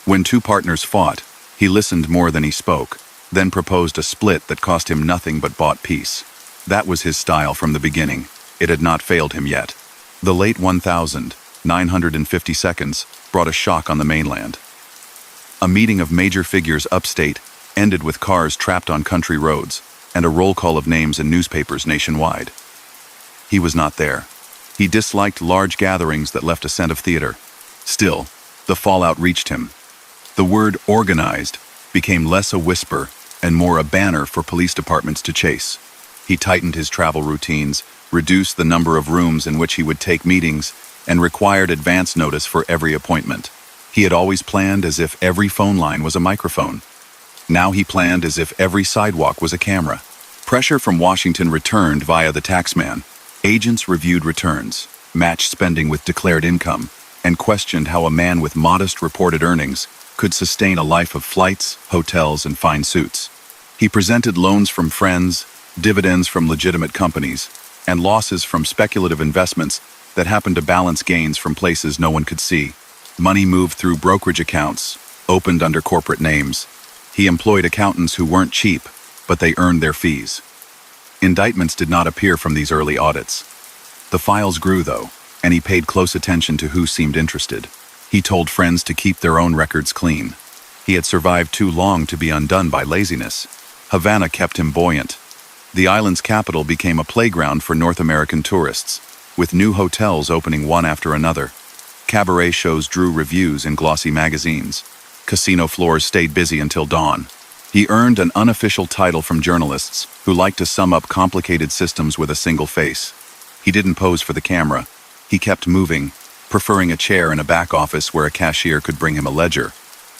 When two partners fought, he listened more than he spoke, then proposed a split that cost him nothing but bought peace. That was his style from the beginning. It had not failed him yet. The late 1950 seconds brought a shock on the mainland. A meeting of major figures upstate ended with cars trapped on country roads and a roll call of names in newspapers nationwide. He was not there. He disliked large gatherings that left a scent of theater. Still, the fallout reached him. The word organized became less a whisper and more a banner for police departments to chase. He tightened his travel routines, reduced the number of rooms in which he would take meetings, and required advance notice for every appointment. He had always planned as if every phone line was a microphone. Now he planned as if every sidewalk was a camera. Pressure from Washington returned via the taxman. Agents reviewed returns, matched spending with declared income, and questioned how a man with modest reported earnings could sustain a life of flights, hotels, and fine suits. He presented loans from friends, dividends from legitimate companies, and losses from speculative investments that happened to balance gains from places no one could see. Money moved through brokerage accounts, opened under corporate names. He employed accountants who weren't cheap, but they earned their fees. Indictments did not appear from these early audits. The files grew, though, and he paid close attention to who seemed interested. He told friends to keep their own records clean. He had survived too long to be undone by laziness. Havana kept him buoyant. The island's capital became a playground for North American tourists, with new hotels opening one after another. Cabaret shows drew reviews in glossy magazines. Casino floors stayed busy until dawn. He earned an unofficial title from journalists who liked to sum up complicated systems with a single face. He didn't pose for the camera. He kept moving, preferring a chair in a back office where a cashier could bring him a ledger.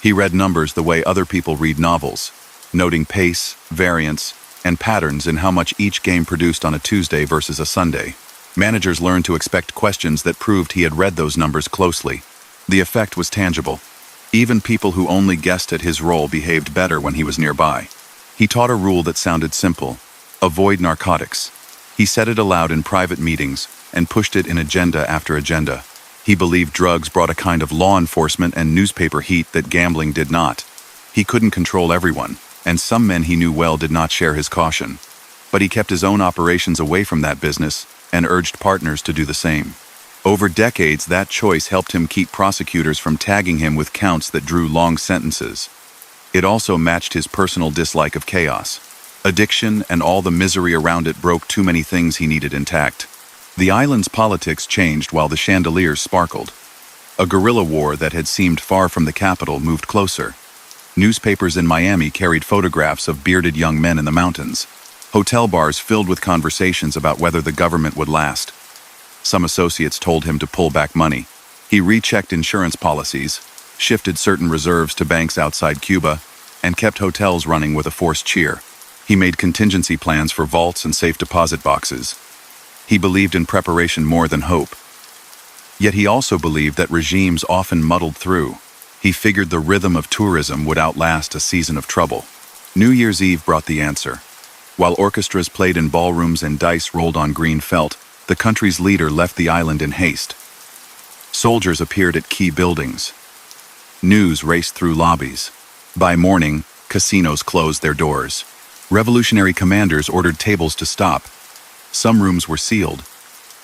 He read numbers the way other people read novels, noting pace, variance, and patterns in how much each game produced on a Tuesday versus a Sunday. Managers learned to expect questions that proved he had read those numbers closely. The effect was tangible. Even people who only guessed at his role behaved better when he was nearby. He taught a rule that sounded simple: avoid narcotics. He said it aloud in private meetings and pushed it in agenda after agenda. He believed drugs brought a kind of law enforcement and newspaper heat that gambling did not. He couldn't control everyone, and some men he knew well did not share his caution. But he kept his own operations away from that business and urged partners to do the same. Over decades, that choice helped him keep prosecutors from tagging him with counts that drew long sentences. It also matched his personal dislike of chaos. Addiction and all the misery around it broke too many things he needed intact. The island's politics changed while the chandeliers sparkled. A guerrilla war that had seemed far from the capital moved closer. Newspapers in Miami carried photographs of bearded young men in the mountains. Hotel bars filled with conversations about whether the government would last. Some associates told him to pull back money. He rechecked insurance policies, shifted certain reserves to banks outside Cuba, and kept hotels running with a forced cheer. He made contingency plans for vaults and safe deposit boxes. He believed in preparation more than hope. Yet he also believed that regimes often muddled through. He figured the rhythm of tourism would outlast a season of trouble. New Year's Eve brought the answer. While orchestras played in ballrooms and dice rolled on green felt, the country's leader left the island in haste. Soldiers appeared at key buildings. News raced through lobbies. By morning, casinos closed their doors. Revolutionary commanders ordered tables to stop. Some rooms were sealed.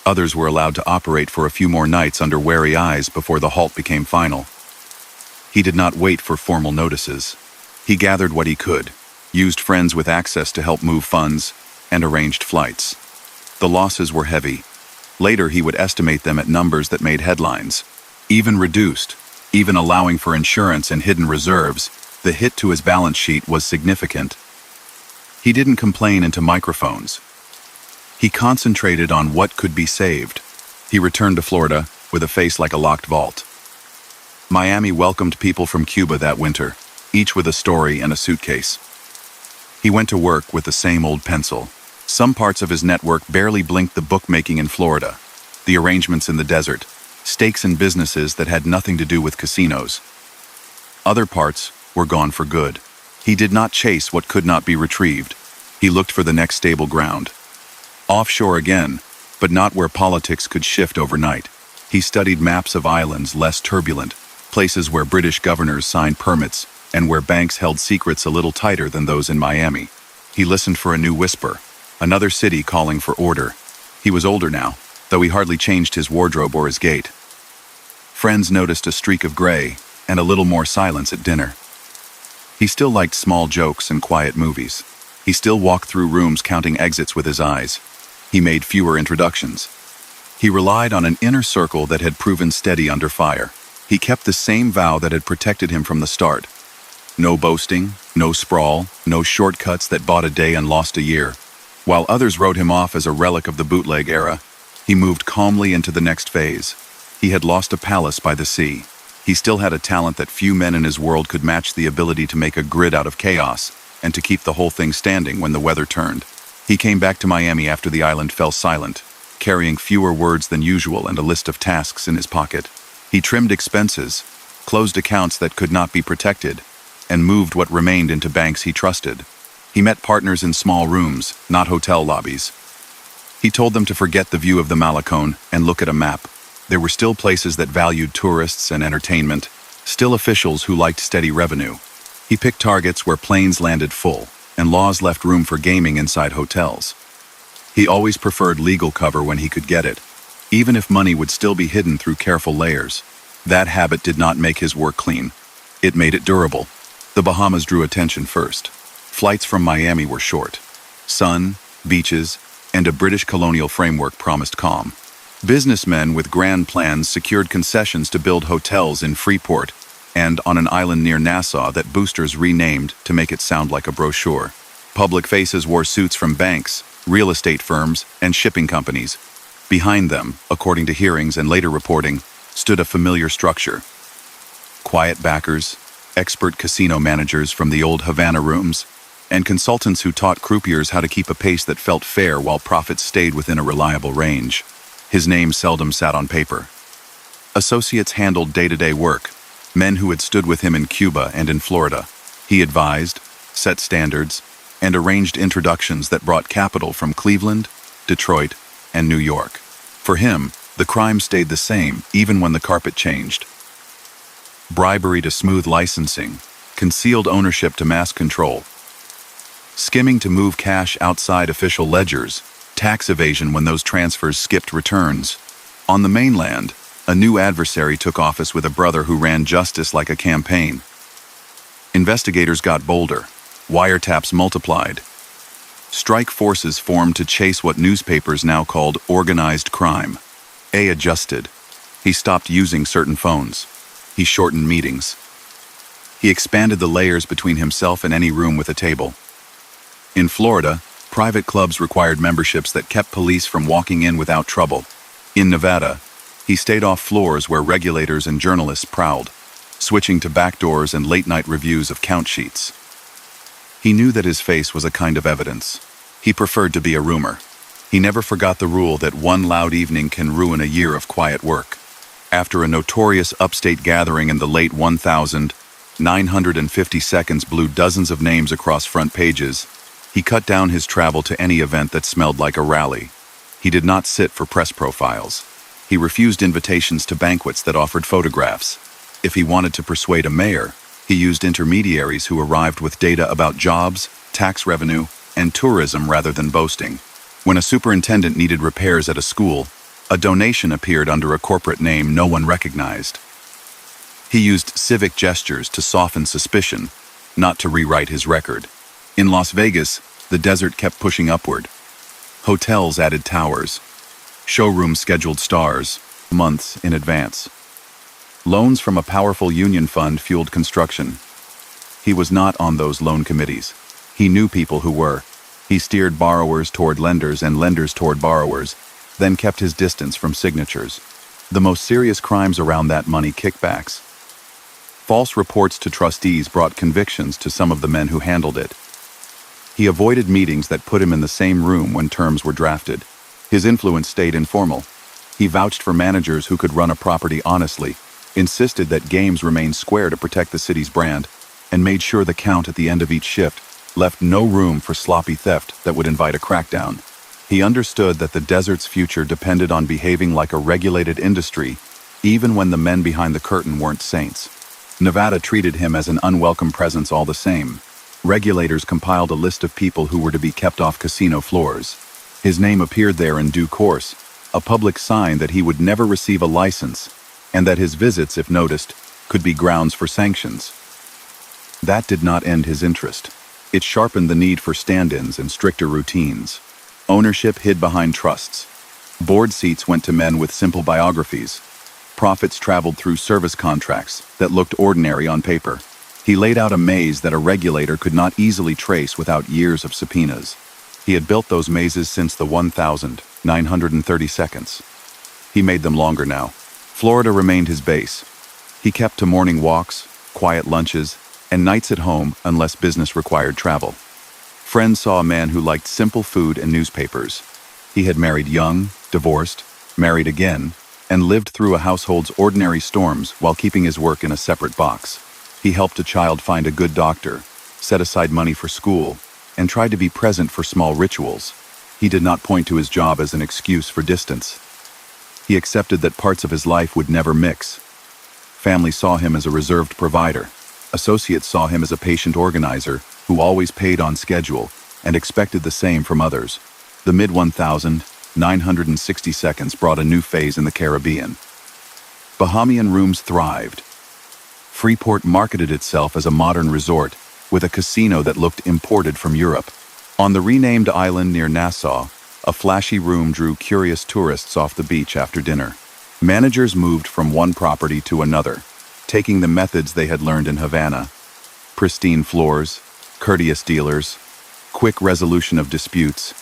Others were allowed to operate for a few more nights under wary eyes before the halt became final. He did not wait for formal notices. He gathered what he could, used friends with access to help move funds, and arranged flights. The losses were heavy. Later, he would estimate them at numbers that made headlines. Even reduced, even allowing for insurance and hidden reserves, the hit to his balance sheet was significant. He didn't complain into microphones. He concentrated on what could be saved. He returned to Florida with a face like a locked vault. Miami welcomed people from Cuba that winter, each with a story and a suitcase. He went to work with the same old pencil. Some parts of his network barely blinked the bookmaking in Florida, the arrangements in the desert, stakes in businesses that had nothing to do with casinos. Other parts were gone for good. He did not chase what could not be retrieved. He looked for the next stable ground. Offshore again, but not where politics could shift overnight. He studied maps of islands less turbulent, places where British governors signed permits and where banks held secrets a little tighter than those in Miami. He listened for a new whisper, another city calling for order. He was older now, though he hardly changed his wardrobe or his gait. Friends noticed a streak of gray and a little more silence at dinner. He still liked small jokes and quiet movies. He still walked through rooms counting exits with his eyes. He made fewer introductions. He relied on an inner circle that had proven steady under fire. He kept the same vow that had protected him from the start. No boasting, no sprawl, no shortcuts that bought a day and lost a year. While others wrote him off as a relic of the bootleg era, he moved calmly into the next phase. He had lost a palace by the sea. He still had a talent that few men in his world could match: the ability to make a grid out of chaos and to keep the whole thing standing when the weather turned. He came back to Miami after the island fell silent, carrying fewer words than usual and a list of tasks in his pocket. He trimmed expenses, closed accounts that could not be protected, and moved what remained into banks he trusted. He met partners in small rooms, not hotel lobbies. He told them to forget the view of the Malecon and look at a map. There were still places that valued tourists and entertainment, still officials who liked steady revenue. He picked targets where planes landed full, and laws left room for gaming inside hotels. He always preferred legal cover when he could get it, even if money would still be hidden through careful layers. That habit did not make his work clean. It made it durable. The Bahamas drew attention first. Flights from Miami were short. Sun, beaches, and a British colonial framework promised calm. Businessmen with grand plans secured concessions to build hotels in Freeport and on an island near Nassau that boosters renamed to make it sound like a brochure. Public faces wore suits from banks, real estate firms, and shipping companies. Behind them, according to hearings and later reporting, stood a familiar structure. Quiet backers, expert casino managers from the old Havana rooms, and consultants who taught croupiers how to keep a pace that felt fair while profits stayed within a reliable range. His name seldom sat on paper. Associates handled day-to-day work, men who had stood with him in Cuba and in Florida. He advised, set standards, and arranged introductions that brought capital from Cleveland, Detroit, and New York. For him, the crime stayed the same even when the carpet changed. Bribery to smooth licensing, concealed ownership to mass control, skimming to move cash outside official ledgers, tax evasion when those transfers skipped returns. On the mainland, a new adversary took office with a brother who ran justice like a campaign. Investigators got bolder. Wiretaps multiplied. Strike forces formed to chase what newspapers now called organized crime. A adjusted. He stopped using certain phones. He shortened meetings. He expanded the layers between himself and any room with a table. In Florida, private clubs required memberships that kept police from walking in without trouble. In Nevada, he stayed off floors where regulators and journalists prowled, switching to backdoors and late-night reviews of count sheets. He knew that his face was a kind of evidence. He preferred to be a rumor. He never forgot the rule that one loud evening can ruin a year of quiet work. After a notorious upstate gathering in the late 1950s blew dozens of names across front pages, he cut down his travel to any event that smelled like a rally. He did not sit for press profiles. He refused invitations to banquets that offered photographs. If he wanted to persuade a mayor, he used intermediaries who arrived with data about jobs, tax revenue, and tourism rather than boasting. When a superintendent needed repairs at a school, a donation appeared under a corporate name no one recognized. He used civic gestures to soften suspicion, not to rewrite his record. In Las Vegas, the desert kept pushing upward. Hotels added towers. Showrooms scheduled stars, months in advance. Loans from a powerful union fund fueled construction. He was not on those loan committees. He knew people who were. He steered borrowers toward lenders and lenders toward borrowers, then kept his distance from signatures. The most serious crimes around that money: kickbacks. False reports to trustees brought convictions to some of the men who handled it. He avoided meetings that put him in the same room when terms were drafted. His influence stayed informal. He vouched for managers who could run a property honestly, insisted that games remain square to protect the city's brand, and made sure the count at the end of each shift left no room for sloppy theft that would invite a crackdown. He understood that the desert's future depended on behaving like a regulated industry, even when the men behind the curtain weren't saints. Nevada treated him as an unwelcome presence all the same. Regulators compiled a list of people who were to be kept off casino floors. His name appeared there in due course, a public sign that he would never receive a license, and that his visits, if noticed, could be grounds for sanctions. That did not end his interest. It sharpened the need for stand-ins and stricter routines. Ownership hid behind trusts. Board seats went to men with simple biographies. Profits traveled through service contracts that looked ordinary on paper. He laid out a maze that a regulator could not easily trace without years of subpoenas. He had built those mazes since the 1932nd. He made them longer now. Florida remained his base. He kept to morning walks, quiet lunches, and nights at home unless business required travel. Friends saw a man who liked simple food and newspapers. He had married young, divorced, married again, and lived through a household's ordinary storms while keeping his work in a separate box. He helped a child find a good doctor, set aside money for school, and tried to be present for small rituals. He did not point to his job as an excuse for distance. He accepted that parts of his life would never mix. Family saw him as a reserved provider. Associates saw him as a patient organizer who always paid on schedule and expected the same from others. The mid-1960 seconds brought a new phase in the Caribbean. Bahamian rooms thrived. Freeport marketed itself as a modern resort with a casino that looked imported from Europe. On the renamed island near Nassau, a flashy room drew curious tourists off the beach after dinner. Managers moved from one property to another, taking the methods they had learned in Havana. Pristine floors, courteous dealers, quick resolution of disputes,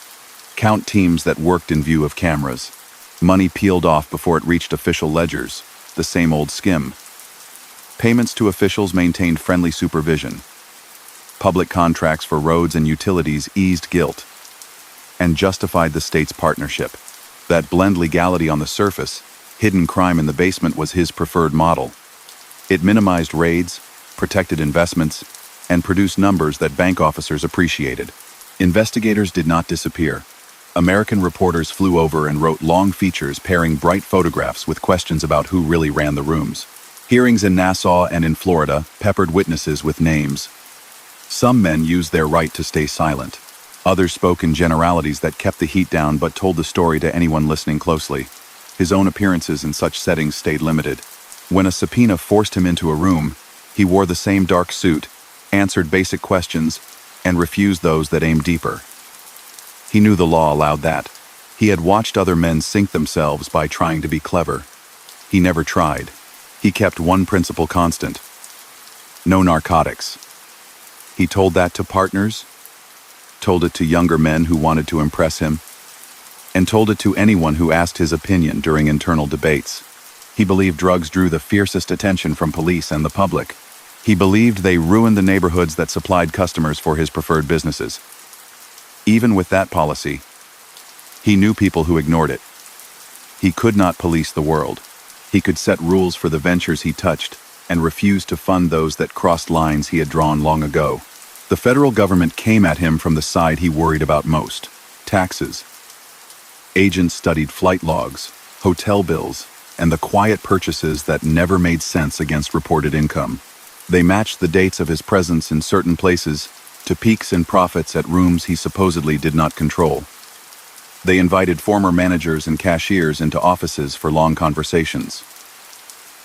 count teams that worked in view of cameras. Money peeled off before it reached official ledgers, the same old skim. Payments to officials maintained friendly supervision. Public contracts for roads and utilities eased guilt and justified the state's partnership. That blend legality on the surface, hidden crime in the basement was his preferred model. It minimized raids, protected investments, and produced numbers that bank officers appreciated. Investigators did not disappear. American reporters flew over and wrote long features pairing bright photographs with questions about who really ran the rooms. Hearings in Nassau and in Florida peppered witnesses with names. Some men used their right to stay silent. Others spoke in generalities that kept the heat down but told the story to anyone listening closely. His own appearances in such settings stayed limited. When a subpoena forced him into a room, he wore the same dark suit, answered basic questions, and refused those that aimed deeper. He knew the law allowed that. He had watched other men sink themselves by trying to be clever. He never tried. He kept one principle constant: no narcotics. He told that to partners, told it to younger men who wanted to impress him, and told it to anyone who asked his opinion during internal debates. He believed drugs drew the fiercest attention from police and the public. He believed they ruined the neighborhoods that supplied customers for his preferred businesses. Even with that policy, he knew people who ignored it. He could not police the world. He could set rules for the ventures he touched and refused to fund those that crossed lines he had drawn long ago. The federal government came at him from the side he worried about most: taxes. Agents studied flight logs, hotel bills, and the quiet purchases that never made sense against reported income. They matched the dates of his presence in certain places to peaks in profits at rooms he supposedly did not control. They invited former managers and cashiers into offices for long conversations.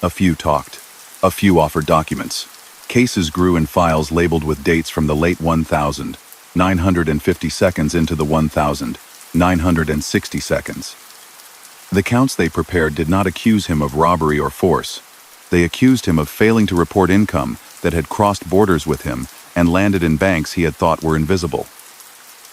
A few talked. A few offered documents. Cases grew in files labeled with dates from the late 1950 seconds into the 1960 seconds. The counts they prepared did not accuse him of robbery or force. They accused him of failing to report income that had crossed borders with him and landed in banks he had thought were invisible.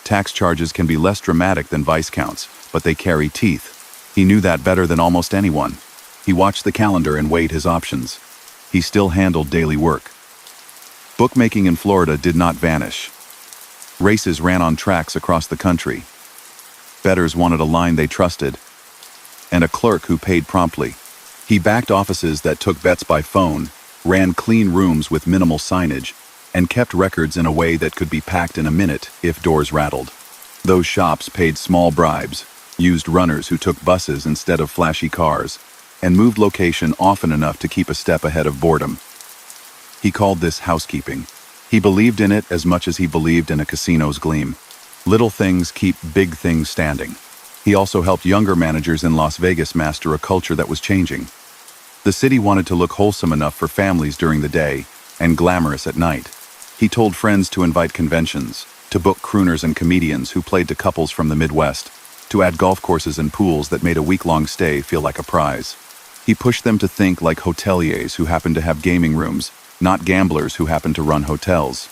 Tax charges can be less dramatic than vice counts, but they carry teeth. He knew that better than almost anyone. He watched the calendar and weighed his options. He still handled daily work. Bookmaking in Florida did not vanish. Races ran on tracks across the country. Bettors wanted a line they trusted, and a clerk who paid promptly. He backed offices that took bets by phone, ran clean rooms with minimal signage, and kept records in a way that could be packed in a minute if doors rattled. Those shops paid small bribes, used runners who took buses instead of flashy cars, and moved location often enough to keep a step ahead of boredom. He called this housekeeping. He believed in it as much as he believed in a casino's gleam. Little things keep big things standing. He also helped younger managers in Las Vegas master a culture that was changing. The city wanted to look wholesome enough for families during the day and glamorous at night. He told friends to invite conventions, to book crooners and comedians who played to couples from the Midwest, to add golf courses and pools that made a week-long stay feel like a prize. He pushed them to think like hoteliers who happened to have gaming rooms, not gamblers who happened to run hotels.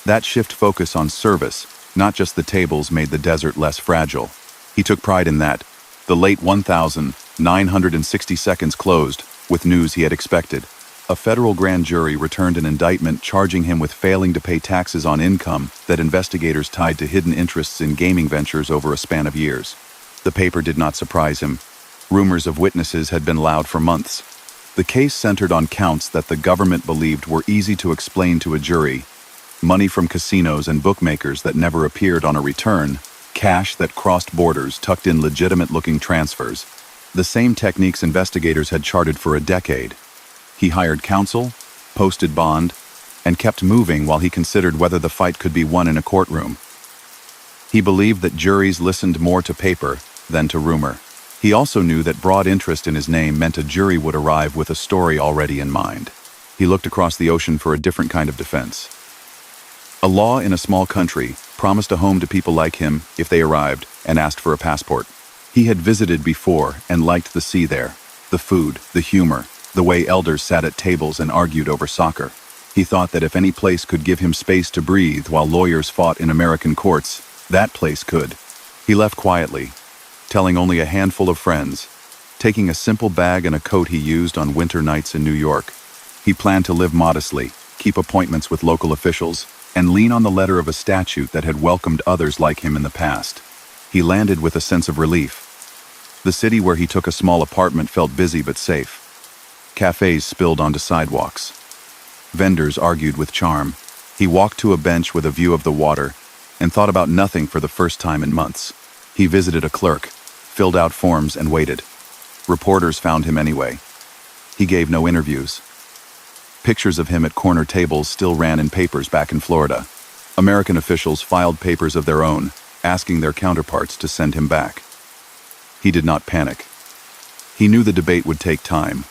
That shift focus on service, not just the tables, made the desert less fragile. He took pride in that. The late 1960 seconds closed with news he had expected. A federal grand jury returned an indictment charging him with failing to pay taxes on income that investigators tied to hidden interests in gaming ventures over a span of years. The paper did not surprise him. Rumors of witnesses had been loud for months. The case centered on counts that the government believed were easy to explain to a jury: money from casinos and bookmakers that never appeared on a return, cash that crossed borders tucked in legitimate-looking transfers, the same techniques investigators had charted for a decade. He hired counsel, posted bond, and kept moving while he considered whether the fight could be won in a courtroom. He believed that juries listened more to paper than to rumor. He also knew that broad interest in his name meant a jury would arrive with a story already in mind. He looked across the ocean for a different kind of defense. A law in a small country promised a home to people like him if they arrived and asked for a passport. He had visited before and liked the sea there, the food, the humor, the way elders sat at tables and argued over soccer. He thought that if any place could give him space to breathe while lawyers fought in American courts, that place could. He left quietly, telling only a handful of friends, taking a simple bag and a coat he used on winter nights in New York. He planned to live modestly, keep appointments with local officials, and lean on the letter of a statute that had welcomed others like him in the past. He landed with a sense of relief. The city where he took a small apartment felt busy but safe. Cafes spilled onto sidewalks. Vendors argued with charm. He walked to a bench with a view of the water and thought about nothing for the first time in months. He visited a clerk, filled out forms, and waited. Reporters found him anyway. He gave no interviews. Pictures of him at corner tables still ran in papers back in Florida. American officials filed papers of their own, asking their counterparts to send him back. He did not panic. He knew the debate would take time.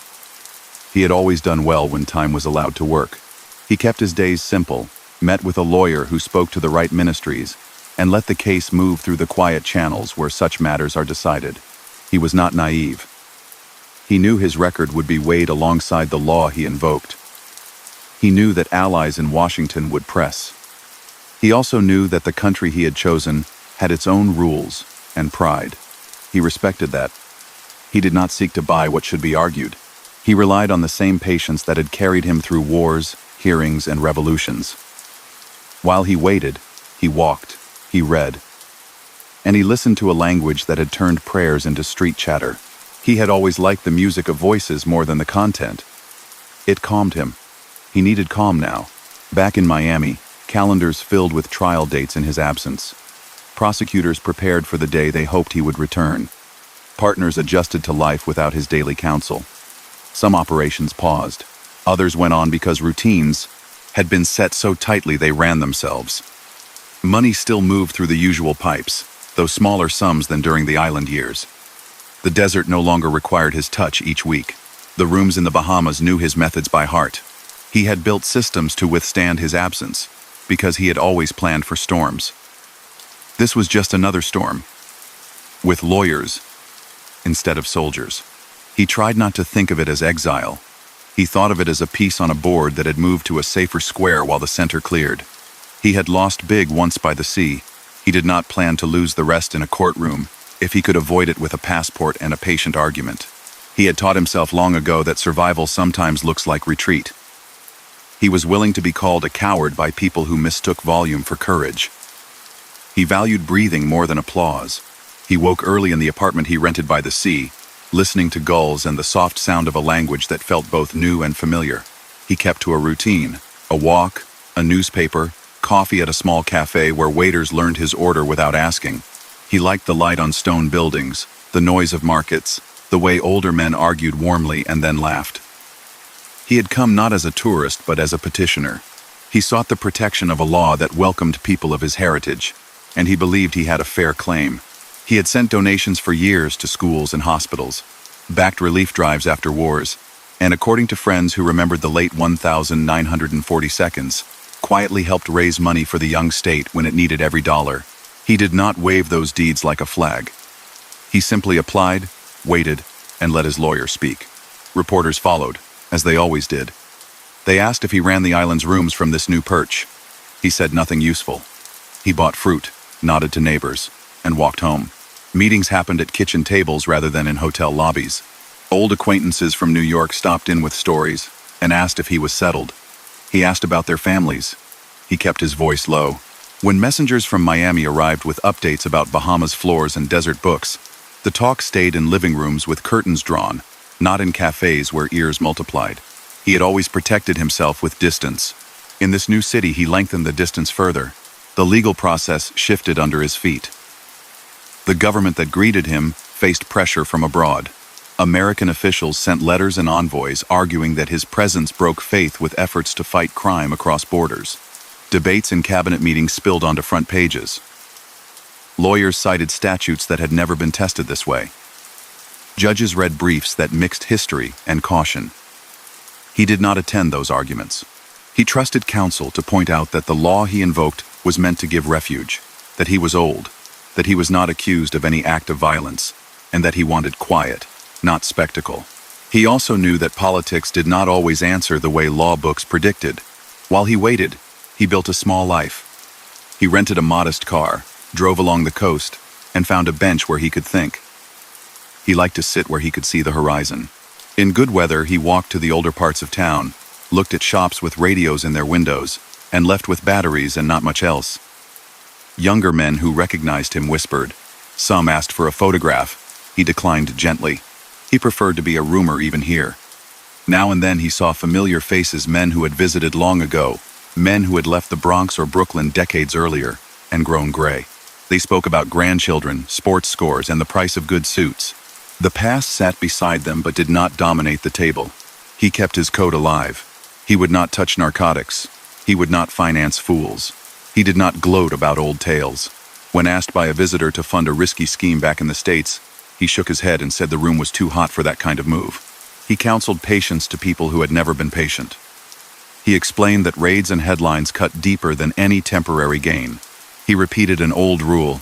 He had always done well when time was allowed to work. He kept his days simple, met with a lawyer who spoke to the right ministries, and let the case move through the quiet channels where such matters are decided. He was not naive. He knew his record would be weighed alongside the law he invoked. He knew that allies in Washington would press. He also knew that the country he had chosen had its own rules and pride. He respected that. He did not seek to buy what should be argued. He relied on the same patience that had carried him through wars, hearings, and revolutions. While he waited, he walked, he read, and he listened to a language that had turned prayers into street chatter. He had always liked the music of voices more than the content. It calmed him. He needed calm now. Back in Miami, calendars filled with trial dates in his absence. Prosecutors prepared for the day they hoped he would return. Partners adjusted to life without his daily counsel. Some operations paused. Others went on because routines had been set so tightly they ran themselves. Money still moved through the usual pipes, though smaller sums than during the island years. The desert no longer required his touch each week. The rooms in the Bahamas knew his methods by heart. He had built systems to withstand his absence, because he had always planned for storms. This was just another storm, with lawyers instead of soldiers. He tried not to think of it as exile. He thought of it as a piece on a board that had moved to a safer square while the center cleared. He had lost big once by the sea. He did not plan to lose the rest in a courtroom, if he could avoid it with a passport and a patient argument. He had taught himself long ago that survival sometimes looks like retreat. He was willing to be called a coward by people who mistook volume for courage. He valued breathing more than applause. He woke early in the apartment he rented by the sea, listening to gulls and the soft sound of a language that felt both new and familiar. He kept to a routine: a walk, a newspaper, coffee at a small cafe where waiters learned his order without asking. He liked the light on stone buildings, the noise of markets, the way older men argued warmly and then laughed. He had come not as a tourist but as a petitioner. He sought the protection of a law that welcomed people of his heritage, and he believed he had a fair claim. He had sent donations for years to schools and hospitals, backed relief drives after wars, and according to friends who remembered the late 1942, quietly helped raise money for the young state when it needed every dollar. He did not wave those deeds like a flag. He simply applied, waited, and let his lawyer speak. Reporters followed, as they always did. They asked if he ran the island's rooms from this new perch. He said nothing useful. He bought fruit, nodded to neighbors, and walked home. Meetings happened at kitchen tables rather than in hotel lobbies. Old acquaintances from New York stopped in with stories. and asked if he was settled. He asked about their families. He kept his voice low. When messengers from Miami arrived with updates about Bahamas floors and desert books, the talk stayed in living rooms with curtains drawn, not in cafes where ears multiplied. He had always protected himself with distance. In this new city, he lengthened the distance further. The legal process shifted under his feet. The government that greeted him faced pressure from abroad. American officials sent letters and envoys arguing that his presence broke faith with efforts to fight crime across borders. Debates in cabinet meetings spilled onto front pages. Lawyers cited statutes that had never been tested this way. Judges read briefs that mixed history and caution. He did not attend those arguments. He trusted counsel to point out that the law he invoked was meant to give refuge, that he was old, that he was not accused of any act of violence, and that he wanted quiet, not spectacle. He also knew that politics did not always answer the way law books predicted. While he waited, he built a small life. He rented a modest car, drove along the coast, and found a bench where he could think. He liked to sit where he could see the horizon. In good weather, he walked to the older parts of town, looked at shops with radios in their windows, and left with batteries and not much else. Younger men who recognized him whispered. Some asked for a photograph. He declined gently. He preferred to be a roomer even here. Now and then he saw familiar faces, men who had visited long ago, men who had left the Bronx or Brooklyn decades earlier and grown gray. They spoke about grandchildren, sports scores, and the price of good suits. The past sat beside them but did not dominate the table. He kept his code alive. He would not touch narcotics. He would not finance fools. He did not gloat about old tales. When asked by a visitor to fund a risky scheme back in the States, he shook his head and said the room was too hot for that kind of move. He counseled patience to people who had never been patient. He explained that raids and headlines cut deeper than any temporary gain. He repeated an old rule: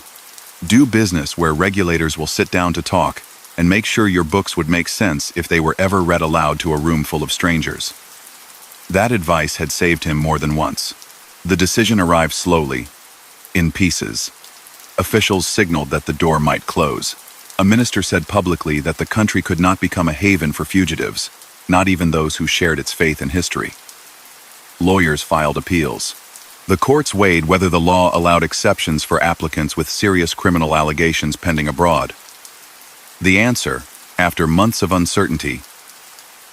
do business where regulators will sit down to talk, and make sure your books would make sense if they were ever read aloud to a room full of strangers. That advice had saved him more than once. The decision arrived slowly, in pieces. Officials signaled that the door might close. A minister said publicly that the country could not become a haven for fugitives, not even those who shared its faith and history. Lawyers filed appeals. The courts weighed whether the law allowed exceptions for applicants with serious criminal allegations pending abroad. The answer, after months of uncertainty,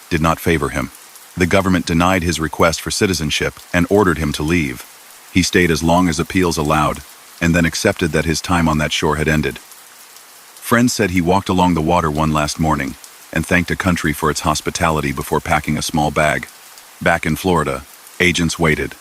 did not favor him. The government denied his request for citizenship and ordered him to leave. He stayed as long as appeals allowed, and then accepted that his time on that shore had ended. Friends said he walked along the water one last morning and thanked a country for its hospitality before packing a small bag. Back in Florida, agents waited.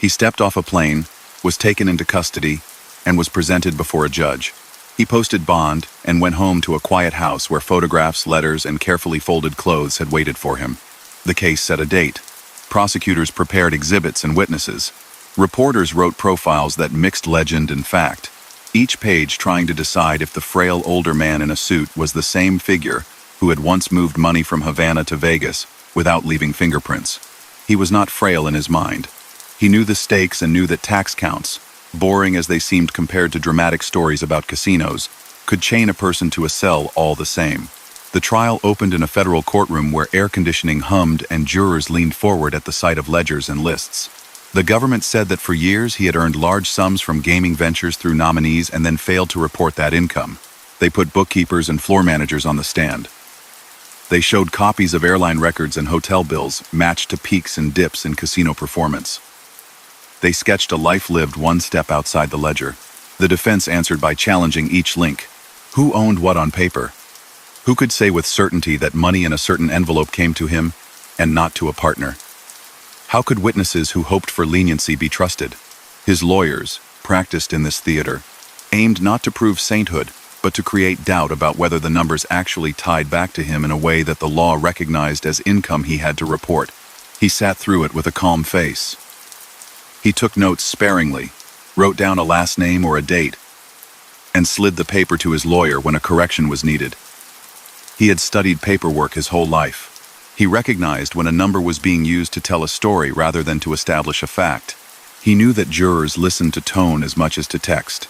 He stepped off a plane, was taken into custody, and was presented before a judge. He posted bond and went home to a quiet house where photographs, letters, and carefully folded clothes had waited for him. The case set a date. Prosecutors prepared exhibits and witnesses. Reporters wrote profiles that mixed legend and fact, each page trying to decide if the frail older man in a suit was the same figure who had once moved money from Havana to Vegas without leaving fingerprints. He was not frail in his mind. He knew the stakes and knew that tax counts, boring as they seemed compared to dramatic stories about casinos, could chain a person to a cell all the same. The trial opened in a federal courtroom where air conditioning hummed and jurors leaned forward at the sight of ledgers and lists. The government said that for years he had earned large sums from gaming ventures through nominees and then failed to report that income. They put bookkeepers and floor managers on the stand. They showed copies of airline records and hotel bills matched to peaks and dips in casino performance. They sketched a life lived one step outside the ledger. The defense answered by challenging each link. Who owned what on paper? Who could say with certainty that money in a certain envelope came to him and not to a partner? How could witnesses who hoped for leniency be trusted? His lawyers, practiced in this theater, aimed not to prove sainthood, but to create doubt about whether the numbers actually tied back to him in a way that the law recognized as income he had to report. He sat through it with a calm face. He took notes sparingly, wrote down a last name or a date, and slid the paper to his lawyer when a correction was needed. He had studied paperwork his whole life. He recognized when a number was being used to tell a story rather than to establish a fact. He knew that jurors listened to tone as much as to text.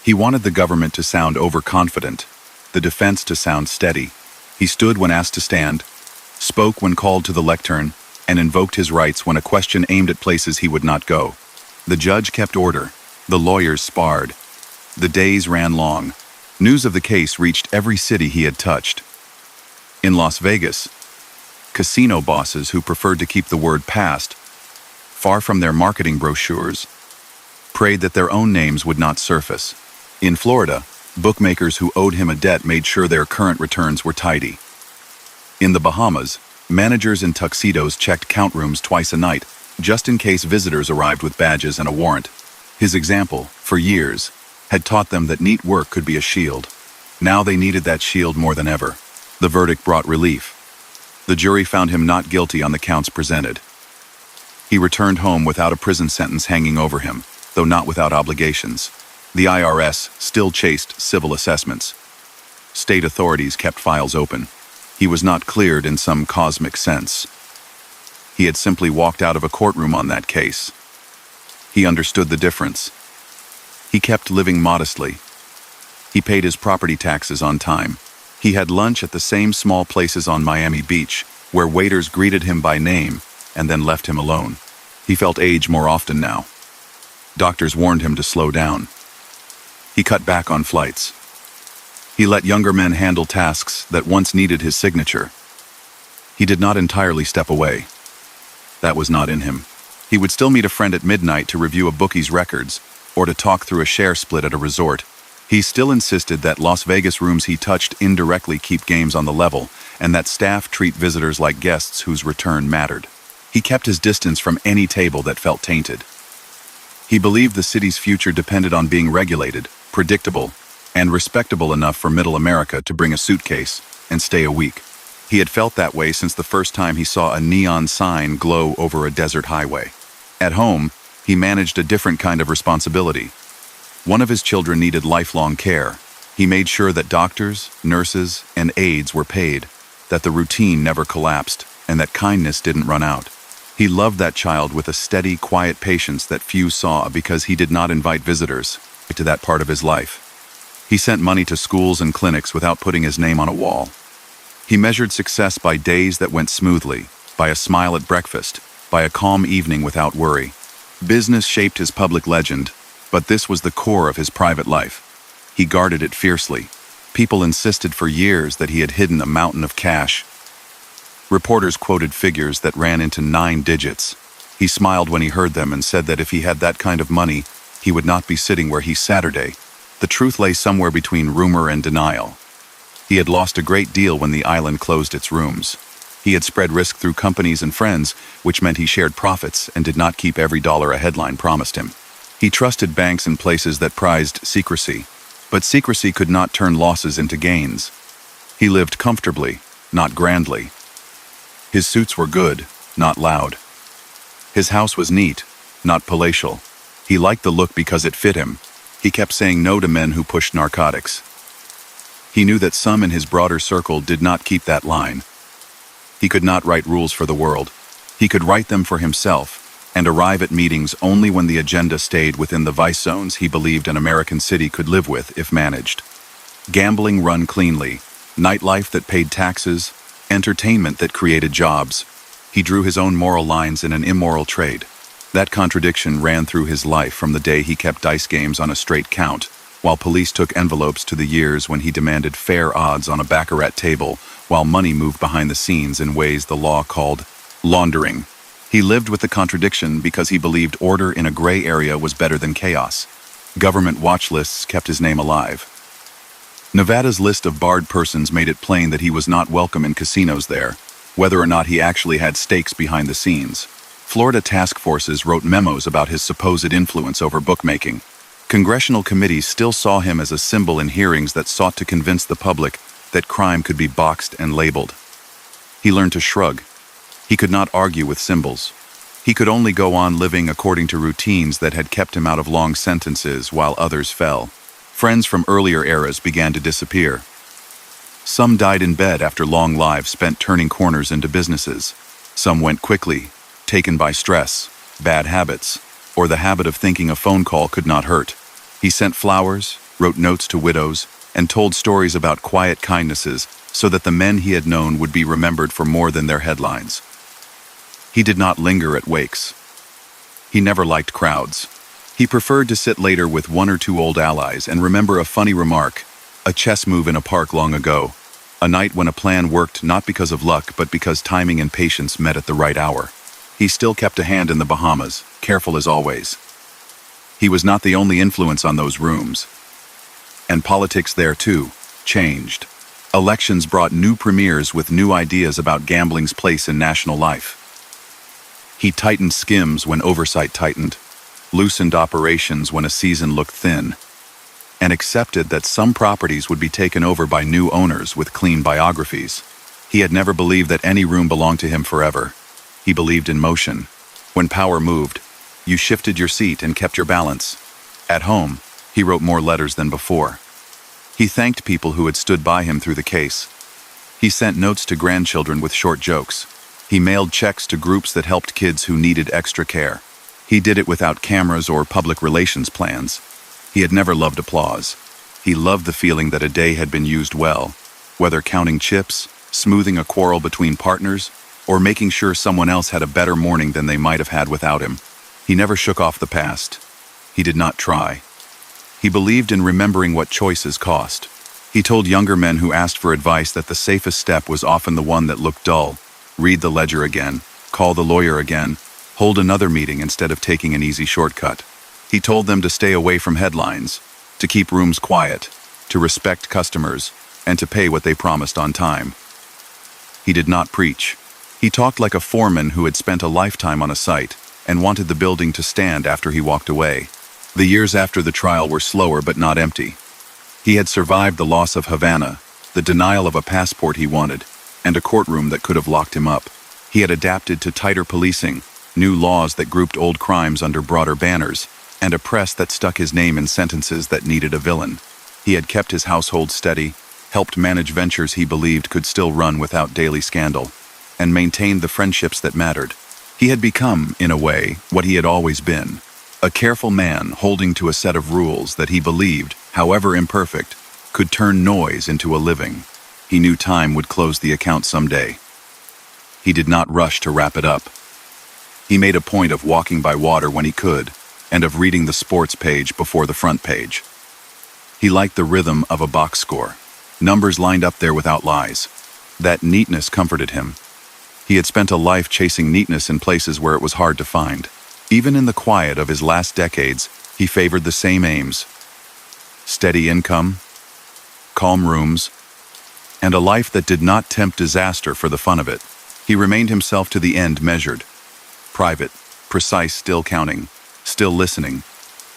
He wanted the government to sound overconfident, the defense to sound steady. He stood when asked to stand, spoke when called to the lectern, and invoked his rights when a question aimed at places he would not go. The judge kept order. The lawyers sparred. The days ran long. News of the case reached every city he had touched. In Las Vegas, casino bosses who preferred to keep the word past, far from their marketing brochures, prayed that their own names would not surface. In Florida, bookmakers who owed him a debt made sure their current returns were tidy. In the Bahamas, managers in tuxedos checked count rooms twice a night, just in case visitors arrived with badges and a warrant. His example, for years, had taught them that neat work could be a shield. Now they needed that shield more than ever. The verdict brought relief. The jury found him not guilty on the counts presented. He returned home without a prison sentence hanging over him, though not without obligations. The IRS still chased civil assessments. State authorities kept files open. He was not cleared in some cosmic sense. He had simply walked out of a courtroom on that case. He understood the difference. He kept living modestly. He paid his property taxes on time. He had lunch at the same small places on Miami Beach, where waiters greeted him by name and then left him alone. He felt age more often now. Doctors warned him to slow down. He cut back on flights. He let younger men handle tasks that once needed his signature. He did not entirely step away. That was not in him. He would still meet a friend at midnight to review a bookie's records or to talk through a share split at a resort. He still insisted that Las Vegas rooms he touched indirectly keep games on the level and that staff treat visitors like guests whose return mattered. He kept his distance from any table that felt tainted. He believed the city's future depended on being regulated, predictable, and respectable enough for middle America to bring a suitcase and stay a week. He had felt that way since the first time he saw a neon sign glow over a desert highway. At home, he managed a different kind of responsibility. One of his children needed lifelong care. He made sure that doctors, nurses, and aides were paid, that the routine never collapsed, and that kindness didn't run out. He loved that child with a steady, quiet patience that few saw because he did not invite visitors to that part of his life. He sent money to schools and clinics without putting his name on a wall. He measured success by days that went smoothly, by a smile at breakfast, by a calm evening without worry. Business shaped his public legend, but this was the core of his private life. He guarded it fiercely. People insisted for years that he had hidden a mountain of cash. Reporters quoted figures that ran into 9 digits. He smiled when he heard them and said that if he had that kind of money, he would not be sitting where he sat today. The truth lay somewhere between rumor and denial. He had lost a great deal when the island closed its rooms. He had spread risk through companies and friends, which meant he shared profits and did not keep every dollar a headline promised him. He trusted banks and places that prized secrecy, but secrecy could not turn losses into gains. He lived comfortably, not grandly. His suits were good, not loud. His house was neat, not palatial. He liked the look because it fit him. He kept saying no to men who pushed narcotics. He knew that some in his broader circle did not keep that line. He could not write rules for the world. He could write them for himself and arrive at meetings only when the agenda stayed within the vice zones he believed an American city could live with if managed. Gambling run cleanly, nightlife that paid taxes, entertainment that created jobs. He drew his own moral lines in an immoral trade. That contradiction ran through his life from the day he kept dice games on a straight count, while police took envelopes to the years when he demanded fair odds on a baccarat table, while money moved behind the scenes in ways the law called laundering. He lived with the contradiction because he believed order in a gray area was better than chaos. Government watch lists kept his name alive. Nevada's list of barred persons made it plain that he was not welcome in casinos there, whether or not he actually had stakes behind the scenes. Florida task forces wrote memos about his supposed influence over bookmaking. Congressional committees still saw him as a symbol in hearings that sought to convince the public that crime could be boxed and labeled. He learned to shrug. He could not argue with symbols. He could only go on living according to routines that had kept him out of long sentences while others fell. Friends from earlier eras began to disappear. Some died in bed after long lives spent turning corners into businesses. Some went quickly, taken by stress, bad habits, or the habit of thinking a phone call could not hurt. He sent flowers, wrote notes to widows, and told stories about quiet kindnesses so that the men he had known would be remembered for more than their headlines. He did not linger at wakes. He never liked crowds. He preferred to sit later with one or two old allies and remember a funny remark, a chess move in a park long ago, a night when a plan worked not because of luck but because timing and patience met at the right hour. He still kept a hand in the Bahamas, careful as always. He was not the only influence on those rooms. And politics there, too, changed. Elections brought new premiers with new ideas about gambling's place in national life. He tightened skims when oversight tightened, loosened operations when a season looked thin, and accepted that some properties would be taken over by new owners with clean biographies. He had never believed that any room belonged to him forever. He believed in motion. When power moved, you shifted your seat and kept your balance. At home, he wrote more letters than before. He thanked people who had stood by him through the case. He sent notes to grandchildren with short jokes. He mailed checks to groups that helped kids who needed extra care. He did it without cameras or public relations plans. He had never loved applause. He loved the feeling that a day had been used well, whether counting chips, smoothing a quarrel between partners, or making sure someone else had a better morning than they might have had without him. He never shook off the past. He did not try. He believed in remembering what choices cost. He told younger men who asked for advice that the safest step was often the one that looked dull. Read the ledger again, call the lawyer again, hold another meeting instead of taking an easy shortcut. He told them to stay away from headlines, to keep rooms quiet, to respect customers, and to pay what they promised on time. He did not preach. He talked like a foreman who had spent a lifetime on a site and wanted the building to stand after he walked away. The years after the trial were slower but not empty. He had survived the loss of Havana, the denial of a passport he wanted, and a courtroom that could have locked him up. He had adapted to tighter policing, new laws that grouped old crimes under broader banners, and a press that stuck his name in sentences that needed a villain. He had kept his household steady, helped manage ventures he believed could still run without daily scandal, and maintained the friendships that mattered. He had become, in a way, what he had always been, a careful man holding to a set of rules that he believed, however imperfect, could turn noise into a living. He knew time would close the account someday. He did not rush to wrap it up. He made a point of walking by water when he could, and of reading the sports page before the front page. He liked the rhythm of a box score, numbers lined up there without lies. That neatness comforted him. He had spent a life chasing neatness in places where it was hard to find. Even in the quiet of his last decades, he favored the same aims: steady income, calm rooms, and a life that did not tempt disaster for the fun of it. He remained himself to the end, measured, private, precise, still counting, still listening,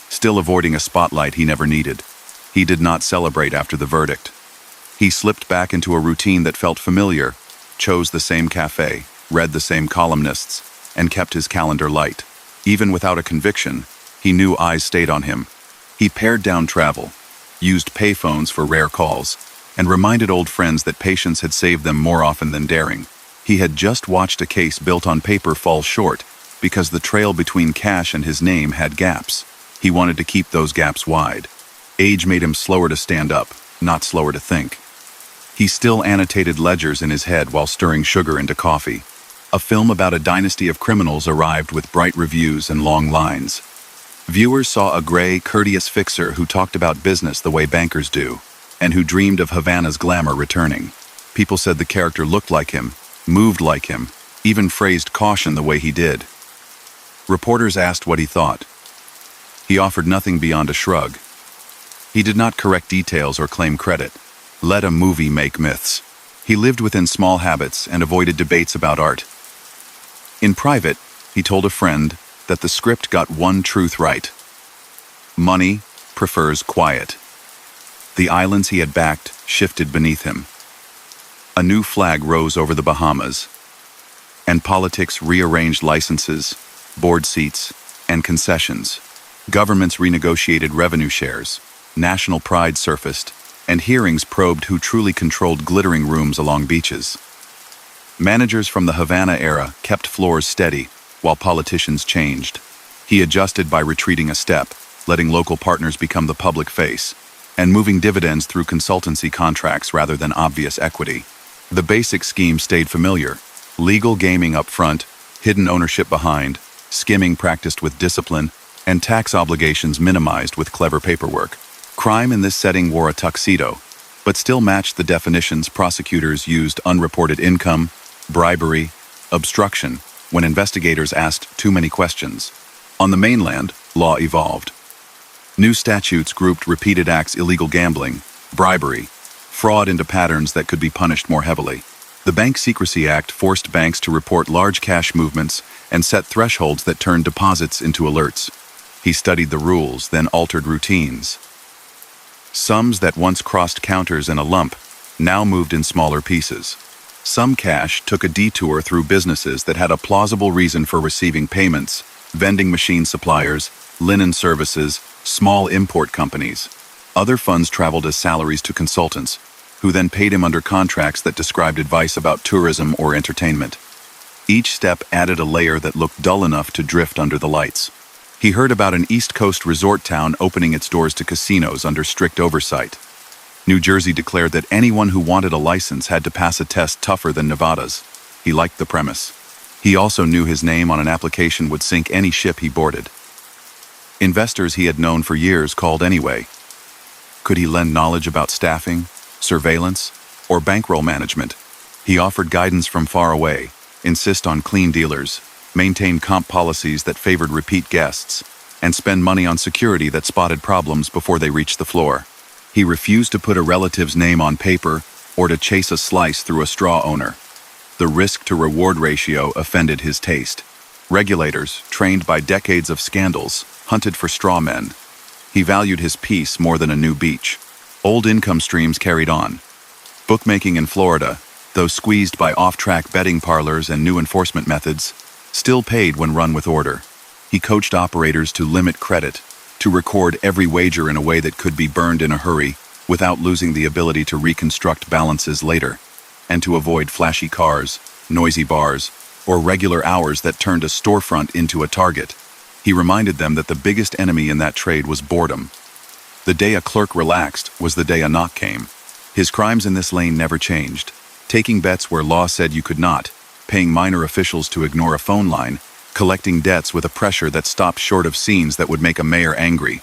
still avoiding a spotlight he never needed. He did not celebrate after the verdict. He slipped back into a routine that felt familiar, chose the same cafe, read the same columnists, and kept his calendar light. Even without a conviction, he knew eyes stayed on him. He pared down travel, used payphones for rare calls, and reminded old friends that patience had saved them more often than daring. He had just watched a case built on paper fall short because the trail between cash and his name had gaps. He wanted to keep those gaps wide. Age made him slower to stand up, not slower to think. He still annotated ledgers in his head while stirring sugar into coffee. A film about a dynasty of criminals arrived with bright reviews and long lines. Viewers saw a gray, courteous fixer who talked about business the way bankers do, and who dreamed of Havana's glamour returning. People said the character looked like him, moved like him, even phrased caution the way he did. Reporters asked what he thought. He offered nothing beyond a shrug. He did not correct details or claim credit. Let a movie make myths. He lived within small habits and avoided debates about art. In private, he told a friend that the script got one truth right. Money prefers quiet. The islands he had backed shifted beneath him. A new flag rose over the Bahamas, and politics rearranged licenses, board seats, and concessions. Governments renegotiated revenue shares, national pride surfaced, and hearings probed who truly controlled glittering rooms along beaches. Managers from the Havana era kept floors steady, while politicians changed. He adjusted by retreating a step, letting local partners become the public face. and moving dividends through consultancy contracts rather than obvious equity. The basic scheme stayed familiar: legal gaming up front, hidden ownership behind, skimming practiced with discipline, and tax obligations minimized with clever paperwork. Crime in this setting wore a tuxedo, but still matched the definitions prosecutors used: unreported income, bribery, obstruction, when investigators asked too many questions. On the mainland, law evolved. New statutes grouped repeated acts: illegal gambling, bribery, fraud into patterns that could be punished more heavily. The Bank Secrecy Act forced banks to report large cash movements and set thresholds that turned deposits into alerts. He studied the rules, then altered routines. Sums that once crossed counters in a lump now moved in smaller pieces. Some cash took a detour through businesses that had a plausible reason for receiving payments: vending machine suppliers, linen services, small import companies. Other funds traveled as salaries to consultants, who then paid him under contracts that described advice about tourism or entertainment. Each step added a layer that looked dull enough to drift under the lights. He heard about an East Coast resort town opening its doors to casinos under strict oversight. New Jersey declared that anyone who wanted a license had to pass a test tougher than Nevada's. He liked the premise. He also knew his name on an application would sink any ship he boarded. Investors he had known for years called anyway. Could he lend knowledge about staffing, surveillance, or bankroll management? He offered guidance from far away: insist on clean dealers, maintain comp policies that favored repeat guests, and spend money on security that spotted problems before they reached the floor. He refused to put a relative's name on paper or to chase a slice through a straw owner. The risk-to-reward ratio offended his taste. Regulators, trained by decades of scandals, hunted for straw men. He valued his peace more than a new beach. Old income streams carried on. Bookmaking in Florida, though squeezed by off-track betting parlors and new enforcement methods, still paid when run with order. He coached operators to limit credit, to record every wager in a way that could be burned in a hurry without losing the ability to reconstruct balances later, and to avoid flashy cars, noisy bars, or regular hours that turned a storefront into a target. He reminded them that the biggest enemy in that trade was boredom. The day a clerk relaxed was the day a knock came. His crimes in this lane never changed: taking bets where law said you could not, paying minor officials to ignore a phone line, collecting debts with a pressure that stopped short of scenes that would make a mayor angry.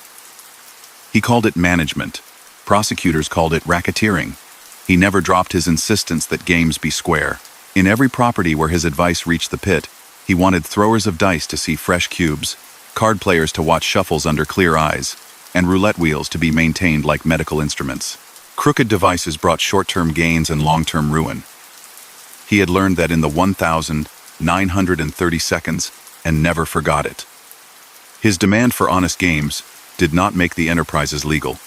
He called it management. Prosecutors called it racketeering. He never dropped his insistence that games be square. In every property where his advice reached the pit, he wanted throwers of dice to see fresh cubes, card players to watch shuffles under clear eyes, and roulette wheels to be maintained like medical instruments. Crooked devices brought short-term gains and long-term ruin. He had learned that in the 1,930 seconds and never forgot it. His demand for honest games did not make the enterprises legal.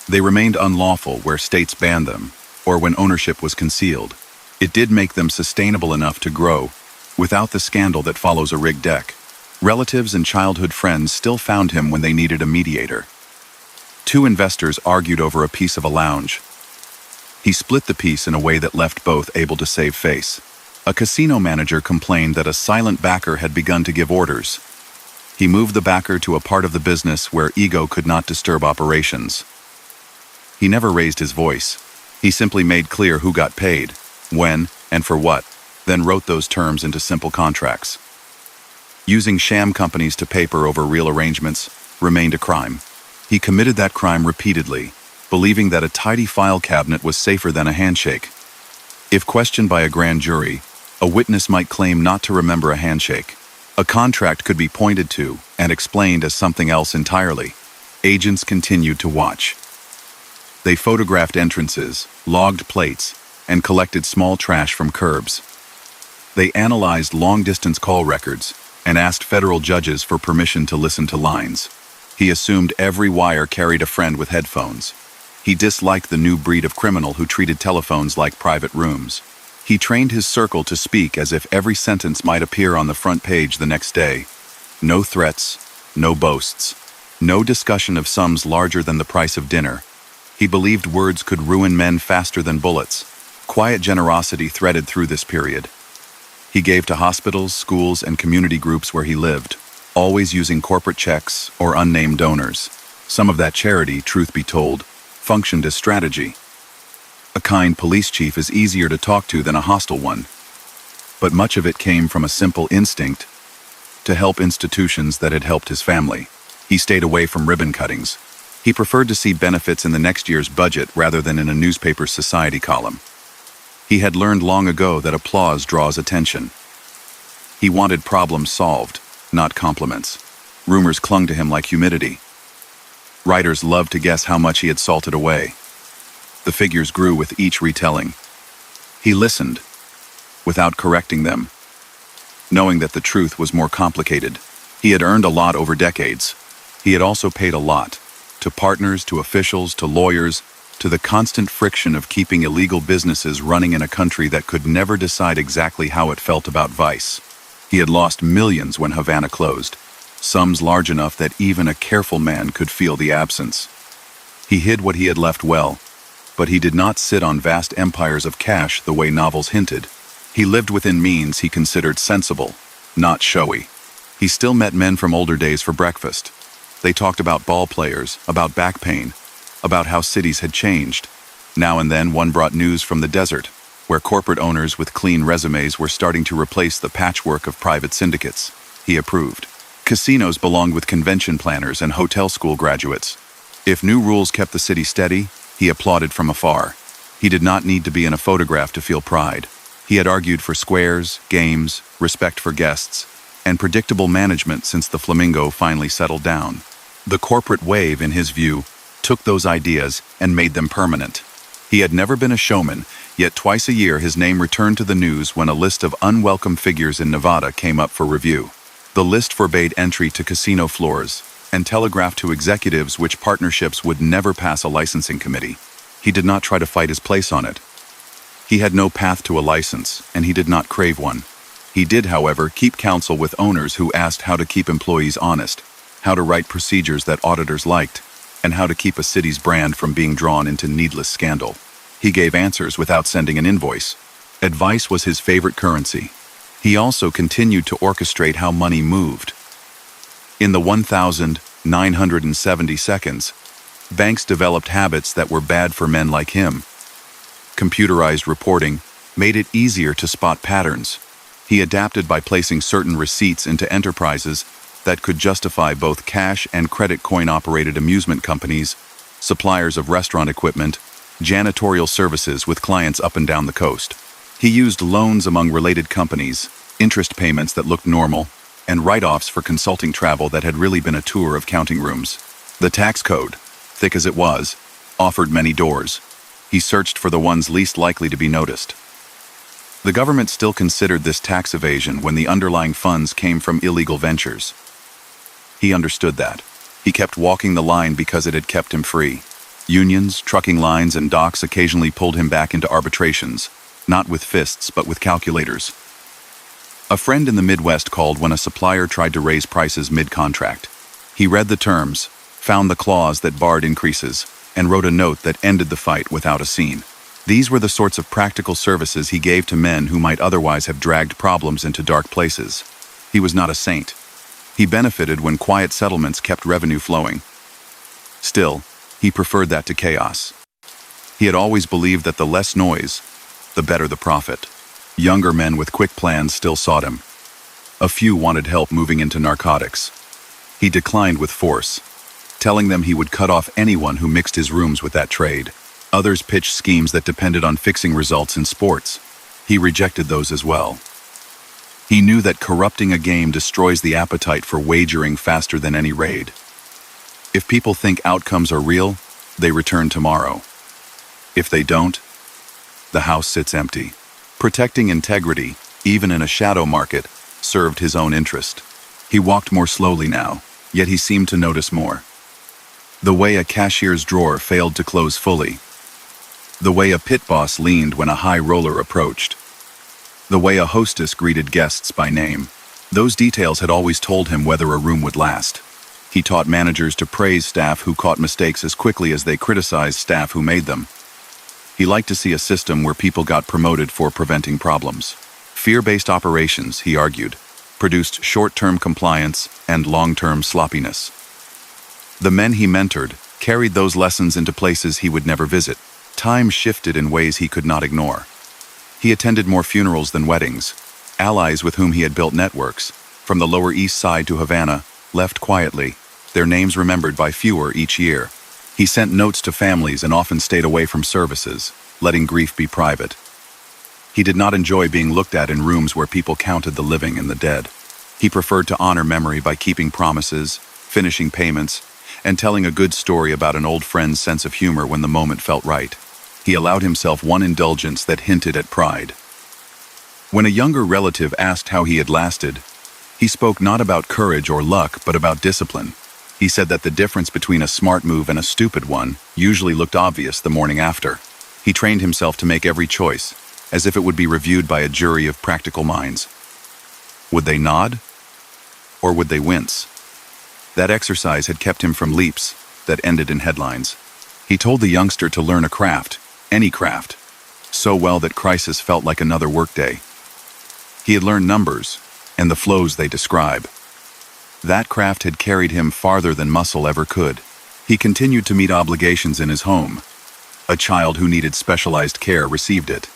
They remained unlawful where states banned them, or when ownership was concealed. It did make them sustainable enough to grow, without the scandal that follows a rigged deck. Relatives and childhood friends still found him when they needed a mediator. Two investors argued over a piece of a lounge. He split the piece in a way that left both able to save face. A casino manager complained that a silent backer had begun to give orders. He moved the backer to a part of the business where ego could not disturb operations. He never raised his voice. He simply made clear who got paid, when, and for what, then wrote those terms into simple contracts. Using sham companies to paper over real arrangements remained a crime. He committed that crime repeatedly, believing that a tidy file cabinet was safer than a handshake. If questioned by a grand jury, a witness might claim not to remember a handshake. A contract could be pointed to and explained as something else entirely. Agents continued to watch. They photographed entrances, logged plates, and collected small trash from curbs. They analyzed long-distance call records and asked federal judges for permission to listen to lines. He assumed every wire carried a friend with headphones. He disliked the new breed of criminal who treated telephones like private rooms. He trained his circle to speak as if every sentence might appear on the front page the next day. No threats, no boasts, no discussion of sums larger than the price of dinner. He believed words could ruin men faster than bullets. Quiet generosity threaded through this period. He gave to hospitals, schools, and community groups where he lived, always using corporate checks or unnamed donors. Some of that charity, truth be told, functioned as strategy. A kind police chief is easier to talk to than a hostile one, but much of it came from a simple instinct to help institutions that had helped his family. He stayed away from ribbon cuttings. He preferred to see benefits in the next year's budget rather than in a newspaper's society column. He had learned long ago that applause draws attention. He wanted problems solved, not compliments. Rumors clung to him like humidity. Writers loved to guess how much he had salted away. The figures grew with each retelling. He listened, without correcting them, knowing that the truth was more complicated. He had earned a lot over decades. He had also paid a lot, to partners, to officials, to lawyers, to the constant friction of keeping illegal businesses running in a country that could never decide exactly how it felt about vice. He had lost millions when Havana closed, sums large enough that even a careful man could feel the absence. He hid what he had left well, but he did not sit on vast empires of cash the way novels hinted. He lived within means he considered sensible, not showy. He still met men from older days for breakfast. They talked about ball players, about back pain, about how cities had changed. Now and then one brought news from the desert, where corporate owners with clean resumes were starting to replace the patchwork of private syndicates. He approved. Casinos belonged with convention planners and hotel school graduates. If new rules kept the city steady, he applauded from afar. He did not need to be in a photograph to feel pride. He had argued for squares, games, respect for guests, and predictable management since the Flamingo finally settled down. The corporate wave, in his view, took those ideas and made them permanent. He had never been a showman, yet twice a year his name returned to the news when a list of unwelcome figures in Nevada came up for review. The list forbade entry to casino floors and telegraphed to executives which partnerships would never pass a licensing committee. He did not try to fight his place on it. He had no path to a license, and he did not crave one. He did, however, keep counsel with owners who asked how to keep employees honest, how to write procedures that auditors liked, and how to keep a city's brand from being drawn into needless scandal. He gave answers without sending an invoice. Advice was his favorite currency. He also continued to orchestrate how money moved. In the 1,970 seconds, banks developed habits that were bad for men like him. Computerized reporting made it easier to spot patterns. He adapted by placing certain receipts into enterprises that could justify both cash and credit coin-operated amusement companies, suppliers of restaurant equipment, janitorial services with clients up and down the coast. He used loans among related companies, interest payments that looked normal, and write-offs for consulting travel that had really been a tour of counting rooms. The tax code, thick as it was, offered many doors. He searched for the ones least likely to be noticed. The government still considered this tax evasion when the underlying funds came from illegal ventures. He understood that. He kept walking the line because it had kept him free. Unions, trucking lines, and docks occasionally pulled him back into arbitrations, not with fists but with calculators. A friend in the Midwest called when a supplier tried to raise prices mid-contract. He read the terms, found the clause that barred increases, and wrote a note that ended the fight without a scene. These were the sorts of practical services he gave to men who might otherwise have dragged problems into dark places. He was not a saint. He benefited when quiet settlements kept revenue flowing. Still, he preferred that to chaos. He had always believed that the less noise, the better the profit. Younger men with quick plans still sought him. A few wanted help moving into narcotics. He declined with force, telling them he would cut off anyone who mixed his rooms with that trade. Others pitched schemes that depended on fixing results in sports. He rejected those as well. He knew that corrupting a game destroys the appetite for wagering faster than any raid. If people think outcomes are real, they return tomorrow. If they don't, the house sits empty. Protecting integrity, even in a shadow market, served his own interest. He walked more slowly now, yet he seemed to notice more. The way a cashier's drawer failed to close fully. The way a pit boss leaned when a high roller approached. The way a hostess greeted guests by name. Those details had always told him whether a room would last. He taught managers to praise staff who caught mistakes as quickly as they criticized staff who made them. He liked to see a system where people got promoted for preventing problems. Fear-based operations, he argued, produced short-term compliance and long-term sloppiness. The men he mentored, carried those lessons into places he would never visit. Time shifted in ways he could not ignore. He attended more funerals than weddings. Allies with whom he had built networks, from the Lower East Side to Havana, left quietly, their names remembered by fewer each year. He sent notes to families and often stayed away from services, letting grief be private. He did not enjoy being looked at in rooms where people counted the living and the dead. He preferred to honor memory by keeping promises, finishing payments, and telling a good story about an old friend's sense of humor when the moment felt right. He allowed himself one indulgence that hinted at pride. When a younger relative asked how he had lasted, he spoke not about courage or luck, but about discipline. He said that the difference between a smart move and a stupid one usually looked obvious the morning after. He trained himself to make every choice, as if it would be reviewed by a jury of practical minds. Would they nod? Or would they wince? That exercise had kept him from leaps that ended in headlines. He told the youngster to learn a craft, any craft, so well that crisis felt like another workday. He had learned numbers and the flows they describe. That craft had carried him farther than muscle ever could. He continued to meet obligations in his home. A child who needed specialized care received it.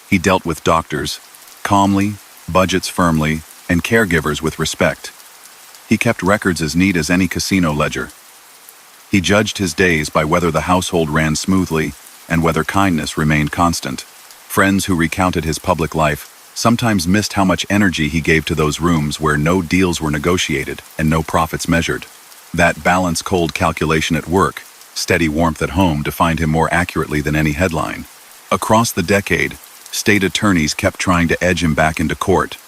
He dealt with doctors calmly, budgets firmly, and caregivers with respect. He kept records as neat as any casino ledger. He judged his days by whether the household ran smoothly and whether kindness remained constant. Friends who recounted his public life sometimes missed how much energy he gave to those rooms where no deals were negotiated and no profits measured. That balance, cold calculation at work, steady warmth at home defined him more accurately than any headline. Across the decade, state attorneys kept trying to edge him back into court.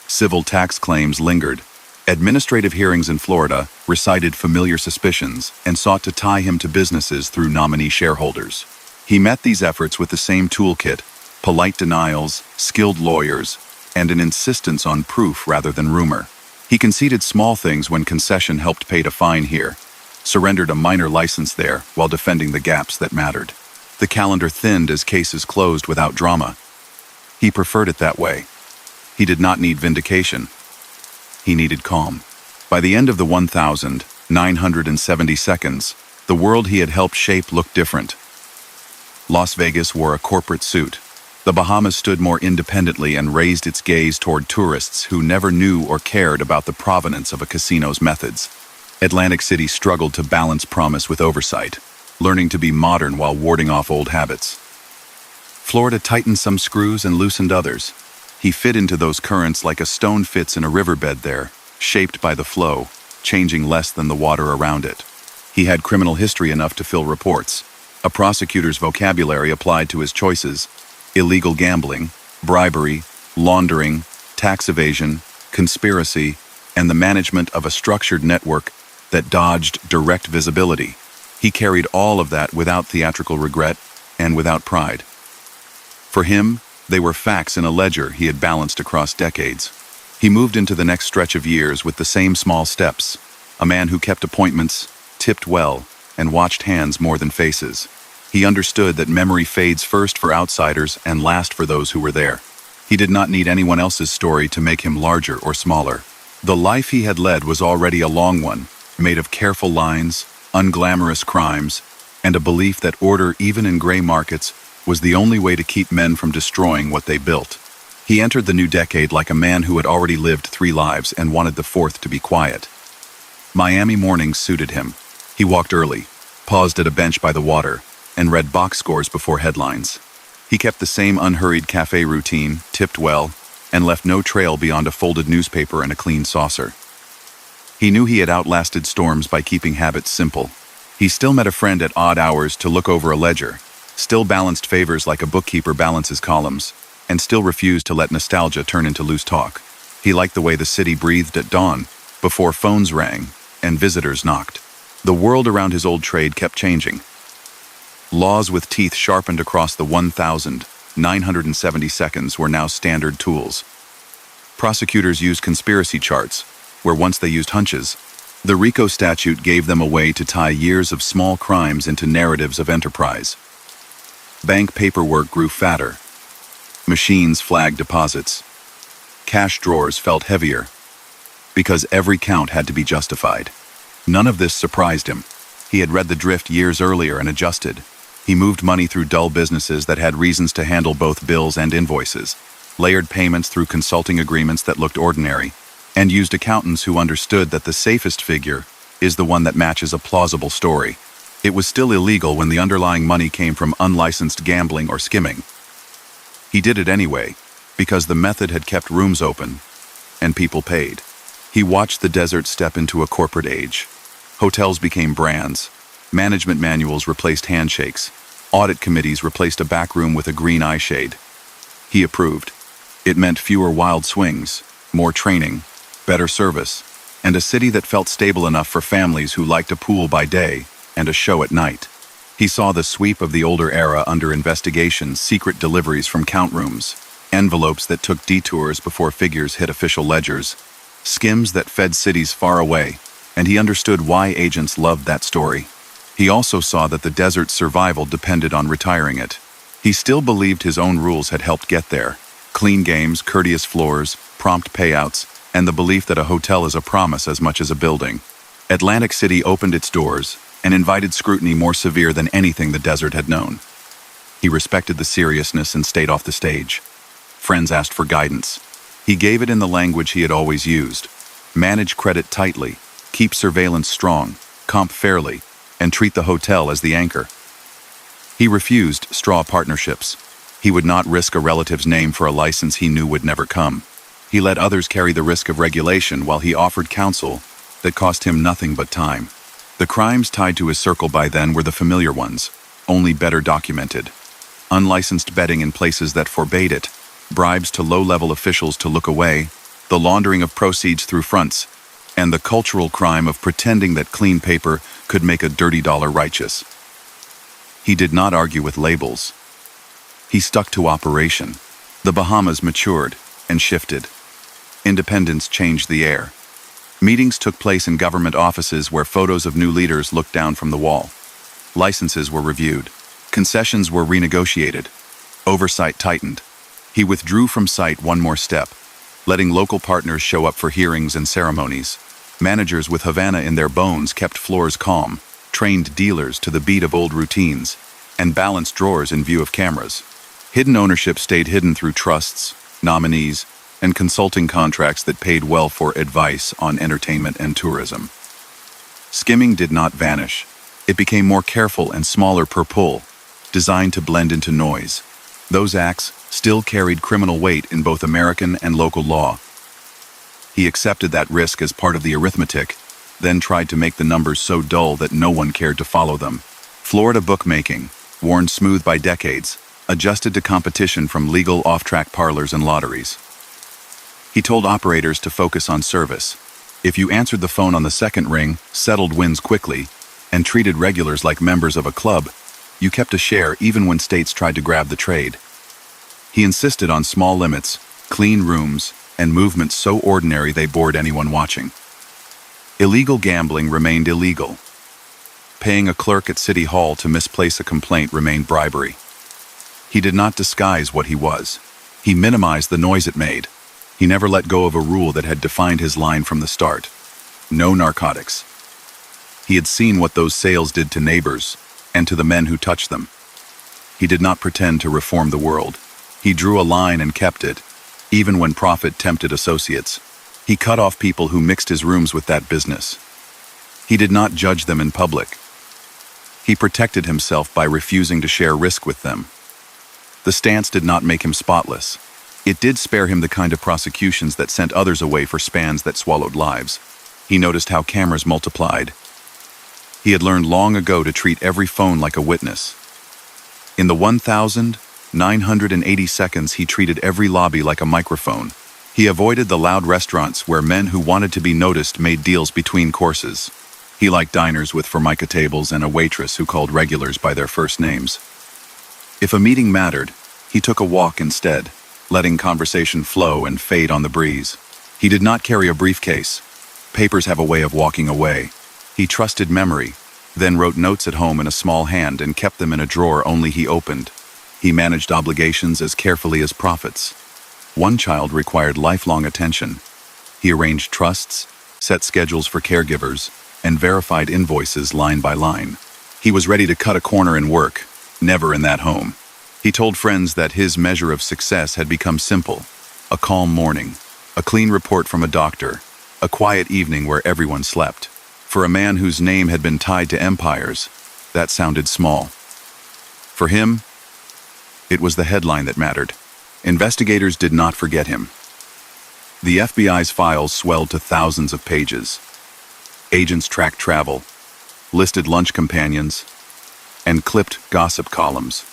Civil tax claims lingered. Administrative hearings in Florida recited familiar suspicions and sought to tie him to businesses through nominee shareholders. He met these efforts with the same toolkit: polite denials, skilled lawyers, and an insistence on proof rather than rumor. He conceded small things when concession helped pay a fine here, surrendered a minor license there while defending the gaps that mattered. The calendar thinned as cases closed without drama. He preferred it that way. He did not need vindication. He needed calm. By the end of the 1,970 seconds, the world he had helped shape looked different. Las Vegas wore a corporate suit. The Bahamas stood more independently and raised its gaze toward tourists who never knew or cared about the provenance of a casino's methods. Atlantic City struggled to balance promise with oversight, learning to be modern while warding off old habits. Florida tightened some screws and loosened others. He fit into those currents like a stone fits in a riverbed there, shaped by the flow, changing less than the water around it. He had criminal history enough to fill reports. A prosecutor's vocabulary applied to his choices: illegal gambling, bribery, laundering, tax evasion, conspiracy, and the management of a structured network that dodged direct visibility. He carried all of that without theatrical regret and without pride. For him, they were facts in a ledger he had balanced across decades. He moved into the next stretch of years with the same small steps, a man who kept appointments, tipped well, and watched hands more than faces. He understood that memory fades first for outsiders and last for those who were there. He did not need anyone else's story to make him larger or smaller. The life he had led was already a long one, made of careful lines, unglamorous crimes, and a belief that order, even in gray markets, was the only way to keep men from destroying what they built. He entered the new decade like a man who had already lived 3 lives and wanted the 4th to be quiet. Miami mornings suited him. He walked early, paused at a bench by the water, and read box scores before headlines. He kept the same unhurried cafe routine, tipped well, and left no trail beyond a folded newspaper and a clean saucer. He knew he had outlasted storms by keeping habits simple. He still met a friend at odd hours to look over a ledger, still balanced favors like a bookkeeper balances columns, and still refused to let nostalgia turn into loose talk. He liked the way the city breathed at dawn, before phones rang and visitors knocked. The world around his old trade kept changing. Laws with teeth sharpened across the 1,970 seconds were now standard tools. Prosecutors used conspiracy charts, where once they used hunches. The RICO statute gave them a way to tie years of small crimes into narratives of enterprise. Bank paperwork grew fatter. Machines flagged deposits. Cash drawers felt heavier, because every count had to be justified. None of this surprised him. He had read the drift years earlier and adjusted. He moved money through dull businesses that had reasons to handle both bills and invoices, layered payments through consulting agreements that looked ordinary, and used accountants who understood that the safest figure is the one that matches a plausible story. It was still illegal when the underlying money came from unlicensed gambling or skimming. He did it anyway, because the method had kept rooms open, and people paid. He watched the desert step into a corporate age. Hotels became brands. Management manuals replaced handshakes. Audit committees replaced a back room with a green eye shade. He approved. It meant fewer wild swings, more training, better service, and a city that felt stable enough for families who liked a pool by day and a show at night. He saw the sweep of the older era under investigation, secret deliveries from count rooms, envelopes that took detours before figures hit official ledgers, skims that fed cities far away, and he understood why agents loved that story. He also saw that the desert's survival depended on retiring it. He still believed his own rules had helped get there. Clean games, courteous floors, prompt payouts, and the belief that a hotel is a promise as much as a building. Atlantic City opened its doors and invited scrutiny more severe than anything the desert had known. He respected the seriousness and stayed off the stage. Friends asked for guidance. He gave it in the language he had always used. Manage credit tightly, keep surveillance strong, comp fairly, and treat the hotel as the anchor. He refused straw partnerships. He would not risk a relative's name for a license he knew would never come. He let others carry the risk of regulation while he offered counsel that cost him nothing but time. The crimes tied to his circle by then were the familiar ones, only better documented. Unlicensed betting in places that forbade it, bribes to low-level officials to look away, the laundering of proceeds through fronts, and the cultural crime of pretending that clean paper could make a dirty dollar righteous. He did not argue with labels. He stuck to operation. The Bahamas matured and shifted. Independence changed the air. Meetings took place in government offices where photos of new leaders looked down from the wall. Licenses were reviewed. Concessions were renegotiated. Oversight tightened. He withdrew from sight one more step, letting local partners show up for hearings and ceremonies. Managers with Havana in their bones kept floors calm, trained dealers to the beat of old routines, and balanced drawers in view of cameras. Hidden ownership stayed hidden through trusts, nominees, and consulting contracts that paid well for advice on entertainment and tourism. Skimming did not vanish. It became more careful and smaller per pull, designed to blend into noise. Those acts still carried criminal weight in both American and local law. He accepted that risk as part of the arithmetic, then tried to make the numbers so dull that no one cared to follow them. Florida bookmaking, worn smooth by decades, adjusted to competition from legal off-track parlors and lotteries. He told operators to focus on service. If you answered the phone on the second ring, settled wins quickly, and treated regulars like members of a club, you kept a share even when states tried to grab the trade. He insisted on small limits, clean rooms, and movements so ordinary they bored anyone watching. Illegal gambling remained illegal. Paying a clerk at City Hall to misplace a complaint remained bribery. He did not disguise what he was. He minimized the noise it made. He never let go of a rule that had defined his line from the start. No narcotics. He had seen what those sales did to neighbors and to the men who touched them. He did not pretend to reform the world. He drew a line and kept it, even when profit tempted associates. He cut off people who mixed his rooms with that business. He did not judge them in public. He protected himself by refusing to share risk with them. The stance did not make him spotless. It did spare him the kind of prosecutions that sent others away for spans that swallowed lives. He noticed how cameras multiplied. He had learned long ago to treat every phone like a witness. In the 1,980 seconds, he treated every lobby like a microphone. He avoided the loud restaurants where men who wanted to be noticed made deals between courses. He liked diners with formica tables and a waitress who called regulars by their first names. If a meeting mattered, he took a walk instead, letting conversation flow and fade on the breeze. He did not carry a briefcase. Papers have a way of walking away. He trusted memory, then wrote notes at home in a small hand and kept them in a drawer only he opened. He managed obligations as carefully as profits. One child required lifelong attention. He arranged trusts, set schedules for caregivers, and verified invoices line by line. He was ready to cut a corner and work, never in that home. He told friends that his measure of success had become simple: a calm morning, a clean report from a doctor, a quiet evening where everyone slept. For a man whose name had been tied to empires, that sounded small. For him, it was the headline that mattered. Investigators did not forget him. The FBI's files swelled to thousands of pages. Agents tracked travel, listed lunch companions, and clipped gossip columns.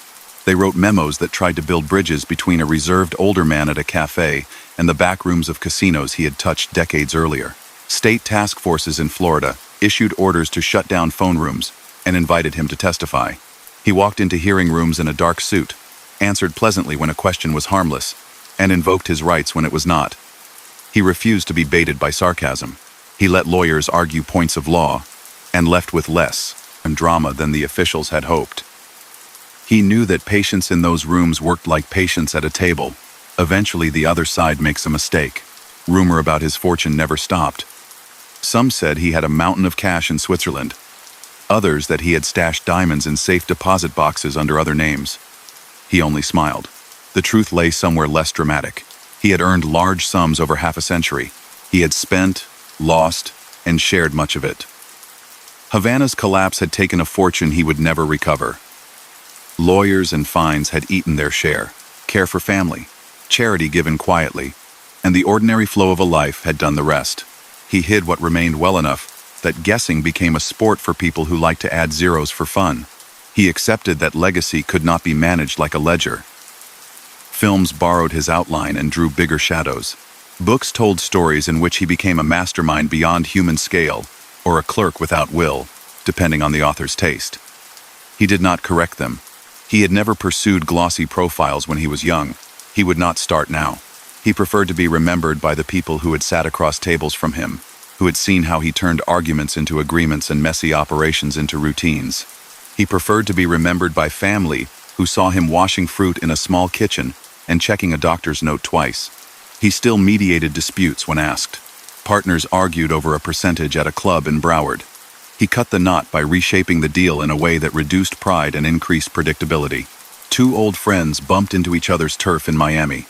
They wrote memos that tried to build bridges between a reserved older man at a cafe and the back rooms of casinos he had touched decades earlier. State task forces in Florida issued orders to shut down phone rooms and invited him to testify. He walked into hearing rooms in a dark suit, answered pleasantly when a question was harmless, and invoked his rights when it was not. He refused to be baited by sarcasm. He let lawyers argue points of law and left with less drama than the officials had hoped. He knew that patience in those rooms worked like patience at a table. Eventually, the other side makes a mistake. Rumor about his fortune never stopped. Some said he had a mountain of cash in Switzerland. Others that he had stashed diamonds in safe deposit boxes under other names. He only smiled. The truth lay somewhere less dramatic. He had earned large sums over half a century. He had spent, lost, and shared much of it. Havana's collapse had taken a fortune he would never recover. Lawyers and fines had eaten their share. Care for family, charity given quietly, and the ordinary flow of a life had done the rest. He hid what remained well enough that guessing became a sport for people who liked to add zeros for fun. He accepted that legacy could not be managed like a ledger. Films borrowed his outline and drew bigger shadows. Books told stories in which he became a mastermind beyond human scale, or a clerk without will, depending on the author's taste. He did not correct them. He had never pursued glossy profiles when he was young. He would not start now. He preferred to be remembered by the people who had sat across tables from him, who had seen how he turned arguments into agreements and messy operations into routines. He preferred to be remembered by family who saw him washing fruit in a small kitchen and checking a doctor's note twice. He still mediated disputes when asked. Partners argued over a percentage at a club in Broward. He cut the knot by reshaping the deal in a way that reduced pride and increased predictability. Two old friends bumped into each other's turf in Miami.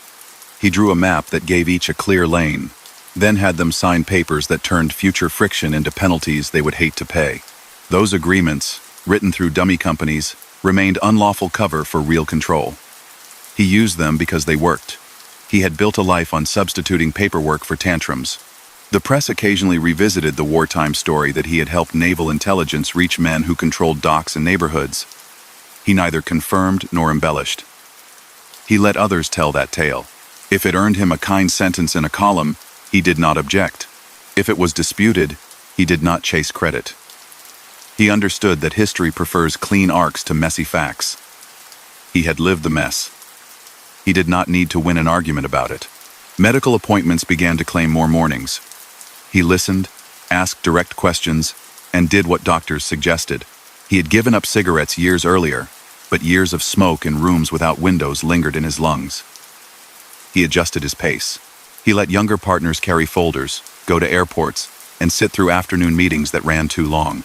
He drew a map that gave each a clear lane, then had them sign papers that turned future friction into penalties they would hate to pay. Those agreements, written through dummy companies, remained unlawful cover for real control. He used them because they worked. He had built a life on substituting paperwork for tantrums. The press occasionally revisited the wartime story that he had helped naval intelligence reach men who controlled docks and neighborhoods. He neither confirmed nor embellished. He let others tell that tale. If it earned him a kind sentence in a column, he did not object. If it was disputed, he did not chase credit. He understood that history prefers clean arcs to messy facts. He had lived the mess. He did not need to win an argument about it. Medical appointments began to claim more mornings. He listened, asked direct questions, and did what doctors suggested. He had given up cigarettes years earlier, but years of smoke in rooms without windows lingered in his lungs. He adjusted his pace. He let younger partners carry folders, go to airports, and sit through afternoon meetings that ran too long.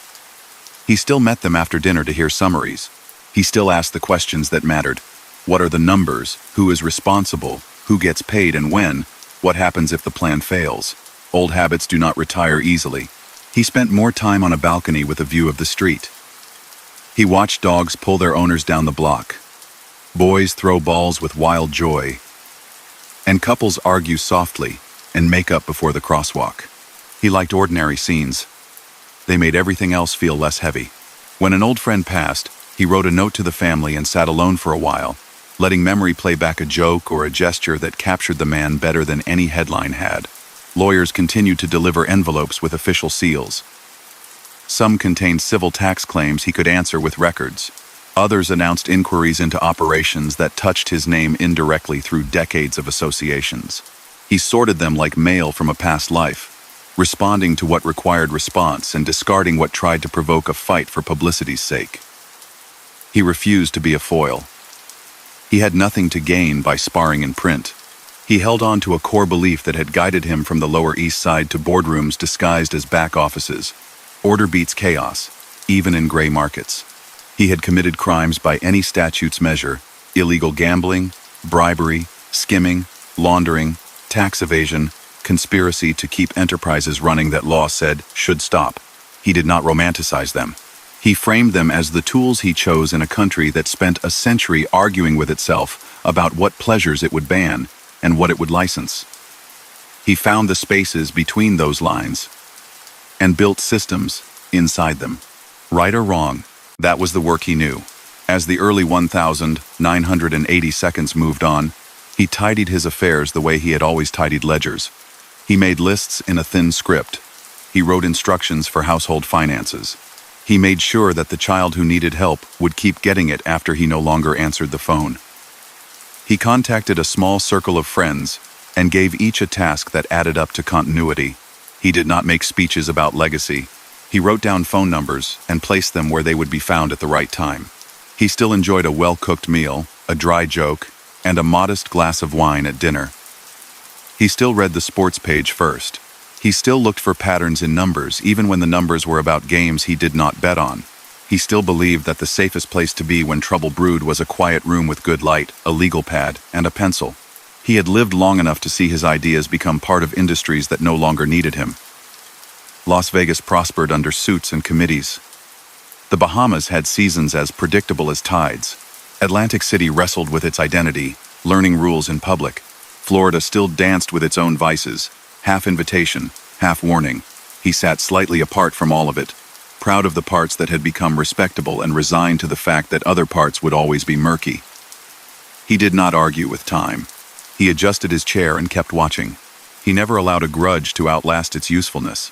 He still met them after dinner to hear summaries. He still asked the questions that mattered. What are the numbers? Who is responsible? Who gets paid and when? What happens if the plan fails? Old habits do not retire easily. He spent more time on a balcony with a view of the street. He watched dogs pull their owners down the block, boys throw balls with wild joy, and couples argue softly and make up before the crosswalk. He liked ordinary scenes. They made everything else feel less heavy. When an old friend passed, he wrote a note to the family and sat alone for a while, letting memory play back a joke or a gesture that captured the man better than any headline had. Lawyers continued to deliver envelopes with official seals. Some contained civil tax claims he could answer with records. Others announced inquiries into operations that touched his name indirectly through decades of associations. He sorted them like mail from a past life, responding to what required response and discarding what tried to provoke a fight for publicity's sake. He refused to be a foil. He had nothing to gain by sparring in print. He held on to a core belief that had guided him from the Lower East Side to boardrooms disguised as back offices. Order beats chaos, even in gray markets. He had committed crimes by any statute's measure: illegal gambling, bribery, skimming, laundering, tax evasion, conspiracy to keep enterprises running that law said should stop. He did not romanticize them. He framed them as the tools he chose in a country that spent a century arguing with itself about what pleasures it would ban and what it would license. He found the spaces between those lines and built systems inside them. Right or wrong, that was the work he knew. As the early 1980 seconds moved on, he tidied his affairs the way he had always tidied ledgers. He made lists in a thin script. He wrote instructions for household finances. He made sure that the child who needed help would keep getting it after he no longer answered the phone. He contacted a small circle of friends and gave each a task that added up to continuity. He did not make speeches about legacy. He wrote down phone numbers and placed them where they would be found at the right time. He still enjoyed a well-cooked meal, a dry joke, and a modest glass of wine at dinner. He still read the sports page first. He still looked for patterns in numbers, even when the numbers were about games he did not bet on. He still believed that the safest place to be when trouble brewed was a quiet room with good light, a legal pad, and a pencil. He had lived long enough to see his ideas become part of industries that no longer needed him. Las Vegas prospered under suits and committees. The Bahamas had seasons as predictable as tides. Atlantic City wrestled with its identity, learning rules in public. Florida still danced with its own vices, half invitation, half warning. He sat slightly apart from all of it, proud of the parts that had become respectable and resigned to the fact that other parts would always be murky. He did not argue with time. He adjusted his chair and kept watching. He never allowed a grudge to outlast its usefulness.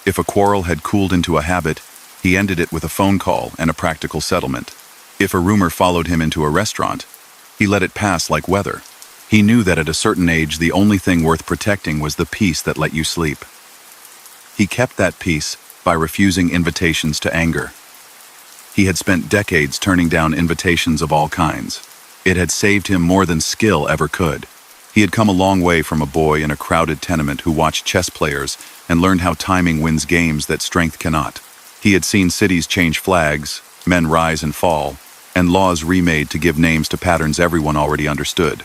If a quarrel had cooled into a habit, he ended it with a phone call and a practical settlement. If a rumor followed him into a restaurant, he let it pass like weather. He knew that at a certain age, the only thing worth protecting was the peace that let you sleep. He kept that peace by refusing invitations to anger. He had spent decades turning down invitations of all kinds. It had saved him more than skill ever could. He had come a long way from a boy in a crowded tenement who watched chess players and learned how timing wins games that strength cannot. He had seen cities change flags, men rise and fall, and laws remade to give names to patterns everyone already understood.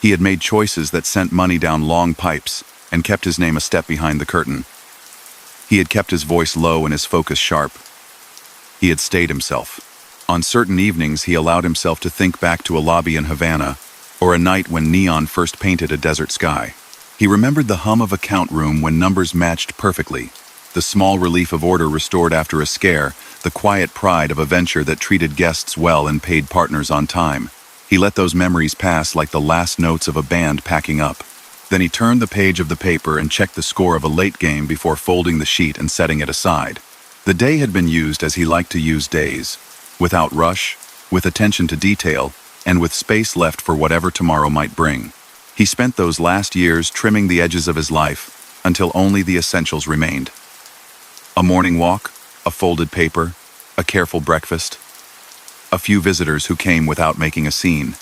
He had made choices that sent money down long pipes and kept his name a step behind the curtain. He had kept his voice low and his focus sharp. He had stayed himself. On certain evenings, he allowed himself to think back to a lobby in Havana or a night when neon first painted a desert sky. He remembered the hum of a count room when numbers matched perfectly, the small relief of order restored after a scare, the quiet pride of a venture that treated guests well and paid partners on time. He let those memories pass like the last notes of a band packing up. Then he turned the page of the paper and checked the score of a late game before folding the sheet and setting it aside. The day had been used as he liked to use days, without rush, with attention to detail, and with space left for whatever tomorrow might bring. He spent those last years trimming the edges of his life until only the essentials remained. A morning walk, a folded paper, a careful breakfast. A few visitors who came without making a scene.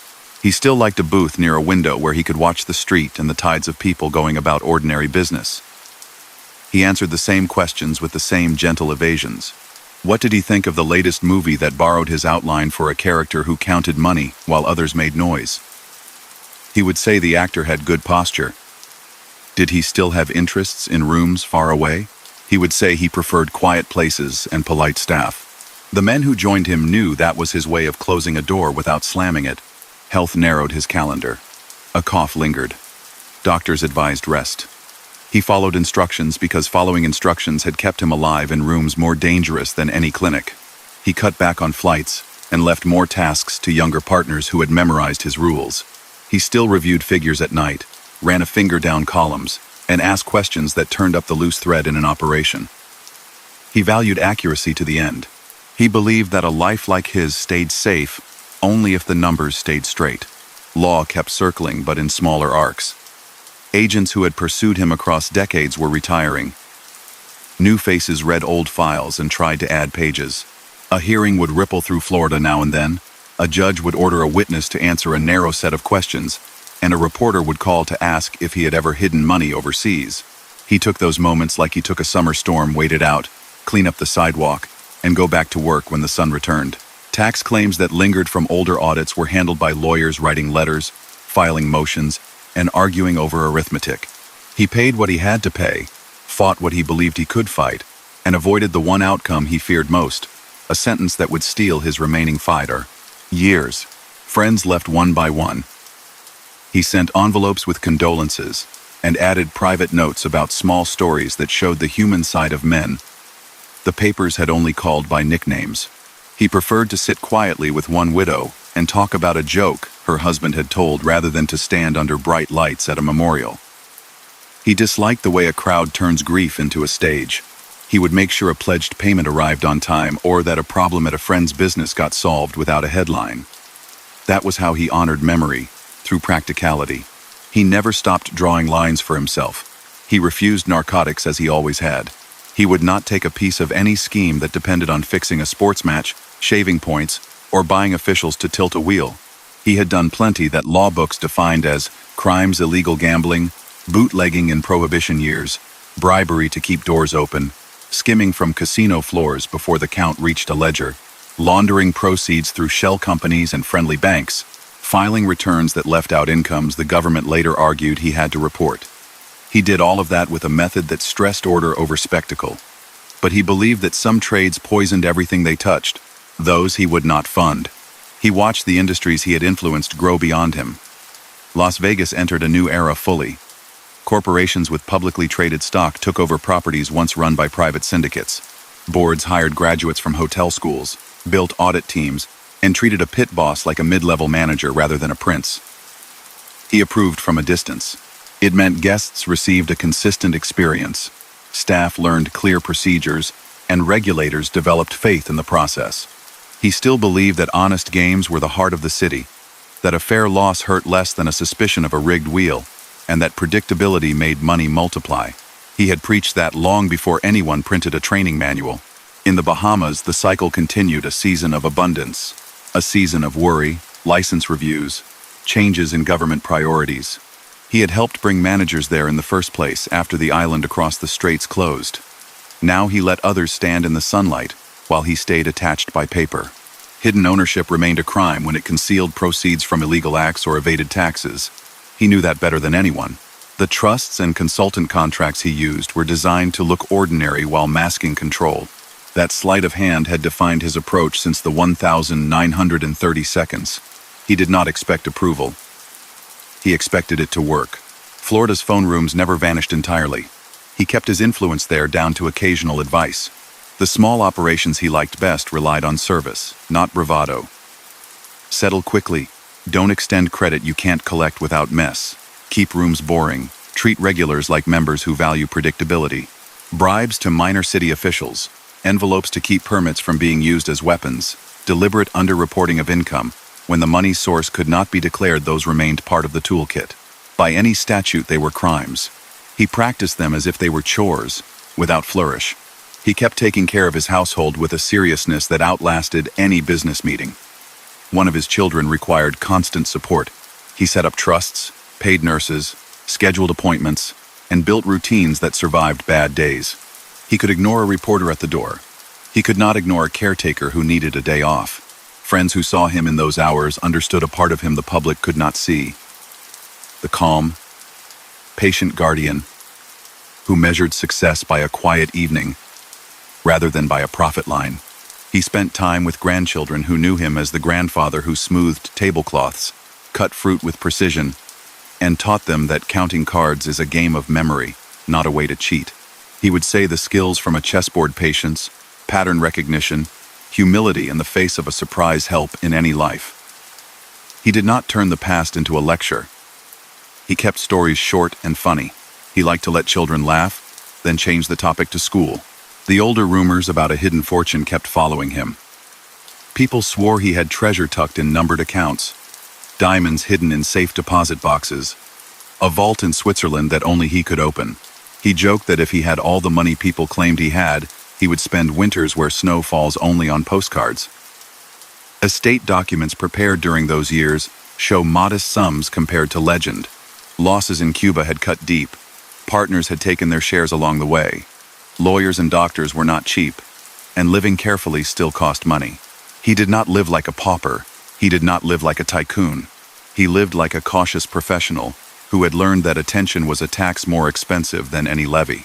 He still liked a booth near a window where he could watch the street and the tides of people going about ordinary business. He answered the same questions with the same gentle evasions. What did he think of the latest movie that borrowed his outline for a character who counted money while others made noise? He would say the actor had good posture. Did he still have interests in rooms far away? He would say he preferred quiet places and polite staff. The men who joined him knew that was his way of closing a door without slamming it. Health narrowed his calendar. A cough lingered. Doctors advised rest. He followed instructions because following instructions had kept him alive in rooms more dangerous than any clinic. He cut back on flights and left more tasks to younger partners who had memorized his rules. He still reviewed figures at night, ran a finger down columns, and asked questions that turned up the loose thread in an operation. He valued accuracy to the end. He believed that a life like his stayed safe only if the numbers stayed straight. Law kept circling, but in smaller arcs. Agents who had pursued him across decades were retiring. New faces read old files and tried to add pages. A hearing would ripple through Florida now and then. A judge would order a witness to answer a narrow set of questions, and a reporter would call to ask if he had ever hidden money overseas. He took those moments like he took a summer storm, waited out, clean up the sidewalk, and go back to work when the sun returned. Tax claims that lingered from older audits were handled by lawyers writing letters, filing motions, and arguing over arithmetic. He paid what he had to pay, fought what he believed he could fight, and avoided the one outcome he feared most, a sentence that would steal his remaining fighter. Years. Friends left one by one. He sent envelopes with condolences and added private notes about small stories that showed the human side of men. The papers had only called by nicknames. He preferred to sit quietly with one widow and talk about a joke her husband had told rather than to stand under bright lights at a memorial. He disliked the way a crowd turns grief into a stage. He would make sure a pledged payment arrived on time or that a problem at a friend's business got solved without a headline. That was how he honored memory, through practicality. He never stopped drawing lines for himself. He refused narcotics as he always had. He would not take a piece of any scheme that depended on fixing a sports match, shaving points, or buying officials to tilt a wheel. He had done plenty that law books defined as crimes, illegal gambling, bootlegging in prohibition years, bribery to keep doors open, skimming from casino floors before the count reached a ledger, laundering proceeds through shell companies and friendly banks, filing returns that left out incomes the government later argued he had to report. He did all of that with a method that stressed order over spectacle. But he believed that some trades poisoned everything they touched. Those he would not fund. He watched the industries he had influenced grow beyond him. Las Vegas entered a new era fully. Corporations with publicly traded stock took over properties once run by private syndicates. Boards hired graduates from hotel schools, built audit teams, and treated a pit boss like a mid-level manager rather than a prince. He approved from a distance. It meant guests received a consistent experience, staff learned clear procedures, and regulators developed faith in the process. He still believed that honest games were the heart of the city, that a fair loss hurt less than a suspicion of a rigged wheel, and that predictability made money multiply. He had preached that long before anyone printed a training manual. In the Bahamas, the cycle continued, a season of abundance, a season of worry, license reviews, changes in government priorities. He had helped bring managers there in the first place after the island across the straits closed. Now he let others stand in the sunlight while he stayed attached by paper. Hidden ownership remained a crime when it concealed proceeds from illegal acts or evaded taxes. He knew that better than anyone. The trusts and consultant contracts he used were designed to look ordinary while masking control. That sleight of hand had defined his approach since the 1,930 seconds. He did not expect approval. He expected it to work. Florida's phone rooms never vanished entirely. He kept his influence there down to occasional advice. The small operations he liked best relied on service, not bravado. Settle quickly. Don't extend credit you can't collect without mess. Keep rooms boring. Treat regulars like members who value predictability. Bribes to minor city officials. Envelopes to keep permits from being used as weapons. Deliberate underreporting of income. When the money source could not be declared, those remained part of the toolkit. By any statute, they were crimes. He practiced them as if they were chores, without flourish. He kept taking care of his household with a seriousness that outlasted any business meeting. One of his children required constant support. He set up trusts, paid nurses, scheduled appointments, and built routines that survived bad days. He could ignore a reporter at the door. He could not ignore a caretaker who needed a day off. Friends who saw him in those hours understood a part of him the public could not see. The calm, patient guardian who measured success by a quiet evening rather than by a profit line. He spent time with grandchildren who knew him as the grandfather who smoothed tablecloths, cut fruit with precision, and taught them that counting cards is a game of memory, not a way to cheat. He would say the skills from a chessboard: patience, pattern recognition, humility in the face of a surprise help in any life. He did not turn the past into a lecture. He kept stories short and funny. He liked to let children laugh, then change the topic to school. The older rumors about a hidden fortune kept following him. People swore he had treasure tucked in numbered accounts, diamonds hidden in safe deposit boxes, a vault in Switzerland that only he could open. He joked that if he had all the money people claimed he had, he would spend winters where snow falls only on postcards. Estate documents prepared during those years show modest sums compared to legend. Losses in Cuba had cut deep. Partners had taken their shares along the way. Lawyers and doctors were not cheap, and living carefully still cost money. He did not live like a pauper. He did not live like a tycoon. He lived like a cautious professional who had learned that attention was a tax more expensive than any levy.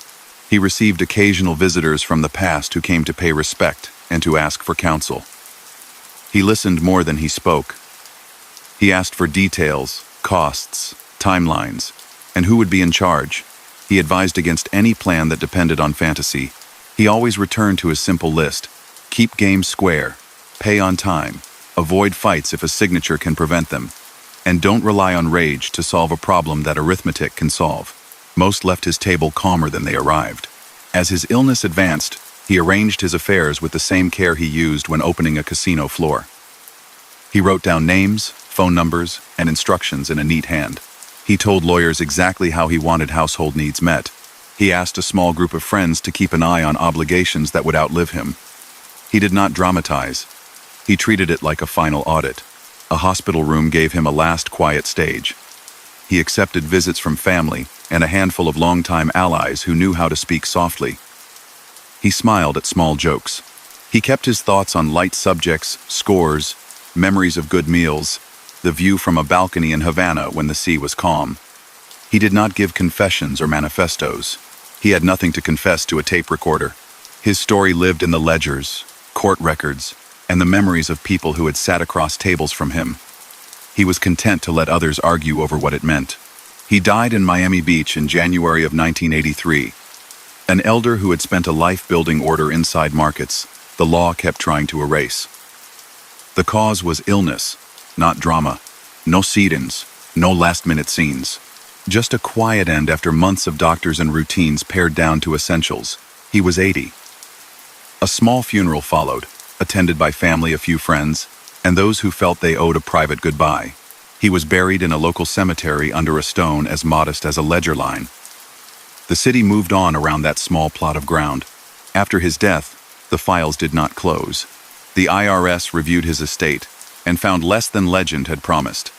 He received occasional visitors from the past who came to pay respect and to ask for counsel. He listened more than he spoke. He asked for details, costs, timelines, and who would be in charge. He advised against any plan that depended on fantasy. He always returned to his simple list: keep games square, pay on time, avoid fights if a signature can prevent them, and don't rely on rage to solve a problem that arithmetic can solve. Most left his table calmer than they arrived. As his illness advanced, he arranged his affairs with the same care he used when opening a casino floor. He wrote down names, phone numbers, and instructions in a neat hand. He told lawyers exactly how he wanted household needs met. He asked a small group of friends to keep an eye on obligations that would outlive him. He did not dramatize. He treated it like a final audit. A hospital room gave him a last quiet stage. He accepted visits from family and a handful of longtime allies who knew how to speak softly. He smiled at small jokes. He kept his thoughts on light subjects, scores, memories of good meals, the view from a balcony in Havana when the sea was calm. He did not give confessions or manifestos. He had nothing to confess to a tape recorder. His story lived in the ledgers, court records, and the memories of people who had sat across tables from him. He was content to let others argue over what it meant. He died in Miami Beach in January of 1983. An elder who had spent a life building order inside markets the law kept trying to erase. The cause was illness, not drama. No sit-ins, no last-minute scenes. Just a quiet end after months of doctors and routines pared down to essentials. He was 80. A small funeral followed, attended by family, a few friends, and those who felt they owed a private goodbye. He was buried in a local cemetery under a stone as modest as a ledger line. The city moved on around that small plot of ground. After his death, the files did not close. The IRS reviewed his estate and found less than legend had promised.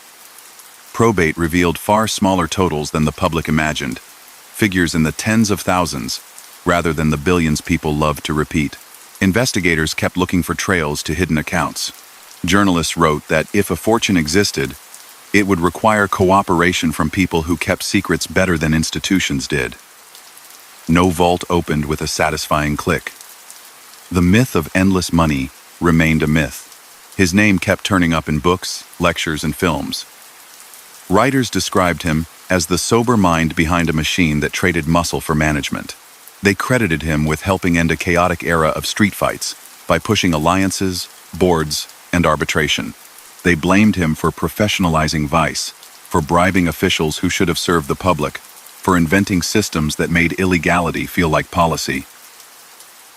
Probate revealed far smaller totals than the public imagined, figures in the tens of thousands, rather than the billions people loved to repeat. Investigators kept looking for trails to hidden accounts. Journalists wrote that if a fortune existed, it would require cooperation from people who kept secrets better than institutions did. No vault opened with a satisfying click. The myth of endless money remained a myth. His name kept turning up in books, lectures, and films. Writers described him as the sober mind behind a machine that traded muscle for management. They credited him with helping end a chaotic era of street fights by pushing alliances, boards, and arbitration. They blamed him for professionalizing vice, for bribing officials who should have served the public, for inventing systems that made illegality feel like policy.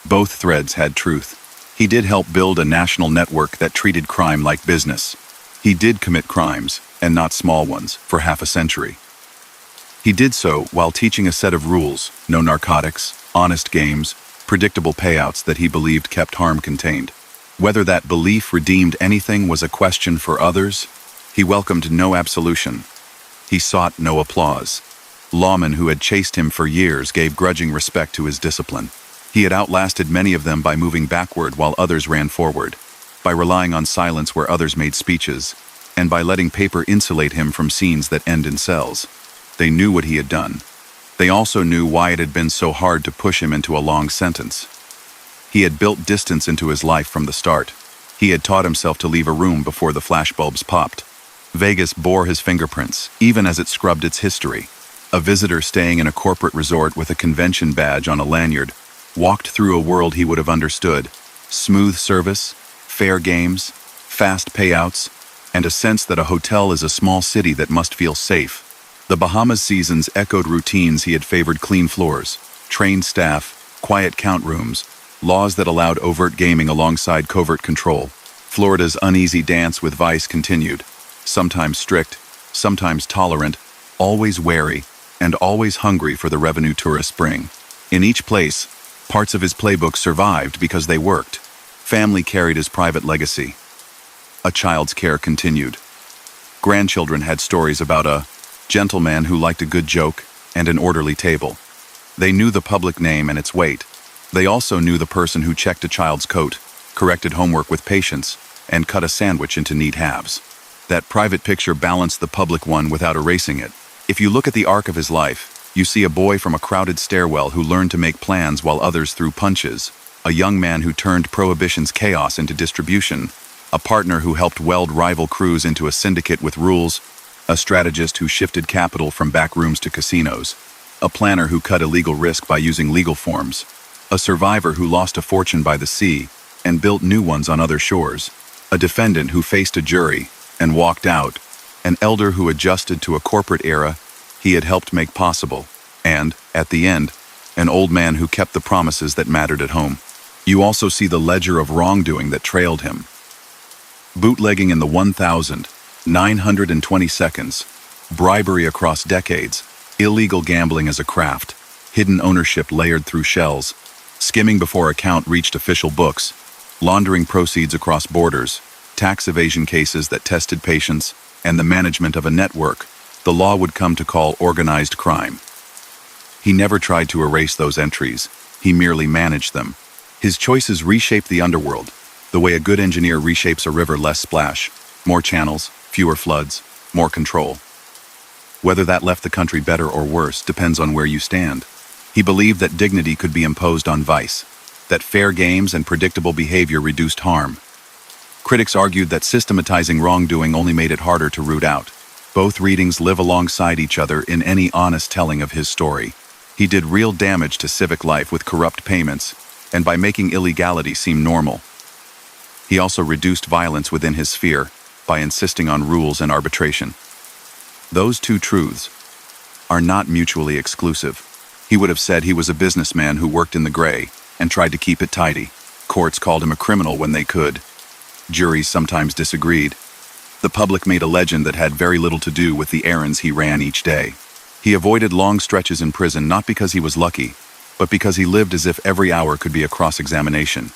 Both threads had truth. He did help build a national network that treated crime like business. He did commit crimes, and not small ones, for half a century. He did so while teaching a set of rules: no narcotics, honest games, predictable payouts that he believed kept harm contained. Whether that belief redeemed anything was a question for others. He welcomed no absolution. He sought no applause. Lawmen who had chased him for years gave grudging respect to his discipline. He had outlasted many of them by moving backward while others ran forward, by relying on silence where others made speeches, and by letting paper insulate him from scenes that end in cells. They knew what he had done. They also knew why it had been so hard to push him into a long sentence. He had built distance into his life from the start. He had taught himself to leave a room before the flashbulbs popped. Vegas bore his fingerprints, even as it scrubbed its history. A visitor staying in a corporate resort with a convention badge on a lanyard walked through a world he would have understood: smooth service, fair games, fast payouts, and a sense that a hotel is a small city that must feel safe. The Bahamas seasons echoed routines he had favored: clean floors, trained staff, quiet count rooms, laws that allowed overt gaming alongside covert control. Florida's uneasy dance with vice continued, sometimes strict, sometimes tolerant, always wary, and always hungry for the revenue tourists bring. In each place, parts of his playbook survived because they worked. Family carried his private legacy. A child's care continued. Grandchildren had stories about a gentleman who liked a good joke and an orderly table. They knew the public name and its weight, They also knew the person who checked a child's coat, corrected homework with patience, and cut a sandwich into neat halves. That private picture balanced the public one without erasing it. If you look at the arc of his life, you see a boy from a crowded stairwell who learned to make plans while others threw punches, a young man who turned Prohibition's chaos into distribution, a partner who helped weld rival crews into a syndicate with rules, a strategist who shifted capital from back rooms to casinos, a planner who cut illegal risk by using legal forms, a survivor who lost a fortune by the sea and built new ones on other shores, a defendant who faced a jury and walked out, an elder who adjusted to a corporate era he had helped make possible, and, at the end, an old man who kept the promises that mattered at home. You also see the ledger of wrongdoing that trailed him. Bootlegging in the 1,920 seconds, bribery across decades, illegal gambling as a craft, hidden ownership layered through shells, skimming before account reached official books, laundering proceeds across borders, tax evasion cases that tested patience, and the management of a network the law would come to call organized crime. He never tried to erase those entries, he merely managed them. His choices reshaped the underworld, the way a good engineer reshapes a river: less splash, more channels, fewer floods, more control. Whether that left the country better or worse depends on where you stand. He believed that dignity could be imposed on vice, that fair games and predictable behavior reduced harm. Critics argued that systematizing wrongdoing only made it harder to root out. Both readings live alongside each other in any honest telling of his story. He did real damage to civic life with corrupt payments, and by making illegality seem normal. He also reduced violence within his sphere by insisting on rules and arbitration. Those two truths are not mutually exclusive. He would have said he was a businessman who worked in the gray and tried to keep it tidy. Courts called him a criminal when they could. Juries sometimes disagreed. The public made a legend that had very little to do with the errands he ran each day. He avoided long stretches in prison not because he was lucky, but because he lived as if every hour could be a cross-examination.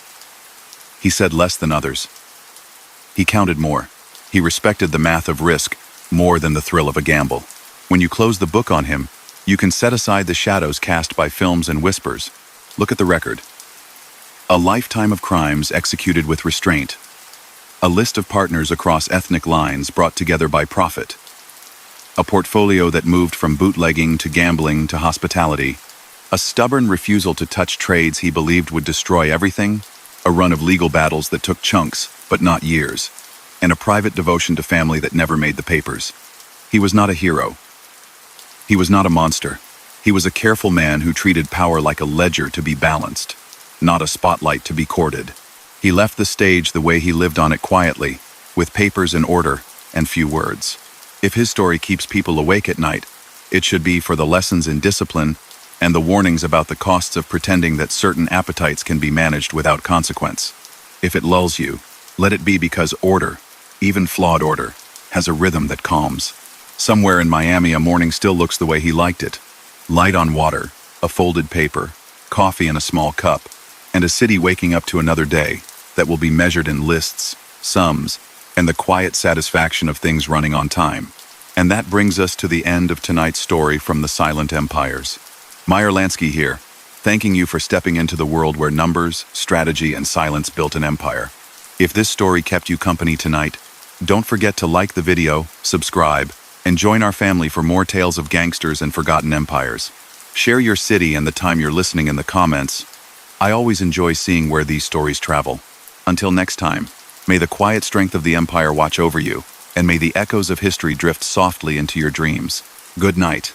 He said less than others. He counted more. He respected the math of risk more than the thrill of a gamble. When you close the book on him, you can set aside the shadows cast by films and whispers. Look at the record. A lifetime of crimes executed with restraint. A list of partners across ethnic lines brought together by profit. A portfolio that moved from bootlegging to gambling to hospitality. A stubborn refusal to touch trades he believed would destroy everything. A run of legal battles that took chunks, but not years. And a private devotion to family that never made the papers. He was not a hero. He was not a monster. He was a careful man who treated power like a ledger to be balanced, not a spotlight to be courted. He left the stage the way he lived on it quietly, with papers in order and few words. If his story keeps people awake at night, it should be for the lessons in discipline and the warnings about the costs of pretending that certain appetites can be managed without consequence. If it lulls you, let it be because order, even flawed order, has a rhythm that calms. Somewhere in Miami, a morning still looks the way he liked it. Light on water, a folded paper, coffee in a small cup, and a city waking up to another day that will be measured in lists, sums, and the quiet satisfaction of things running on time. And that brings us to the end of tonight's story from the Silent Empires. Meyer Lansky here, thanking you for stepping into the world where numbers, strategy, and silence built an empire. If this story kept you company tonight, don't forget to like the video, subscribe, and join our family for more tales of gangsters and forgotten empires. Share your city and the time you're listening in the comments. I always enjoy seeing where these stories travel. Until next time, may the quiet strength of the empire watch over you, and may the echoes of history drift softly into your dreams. Good night.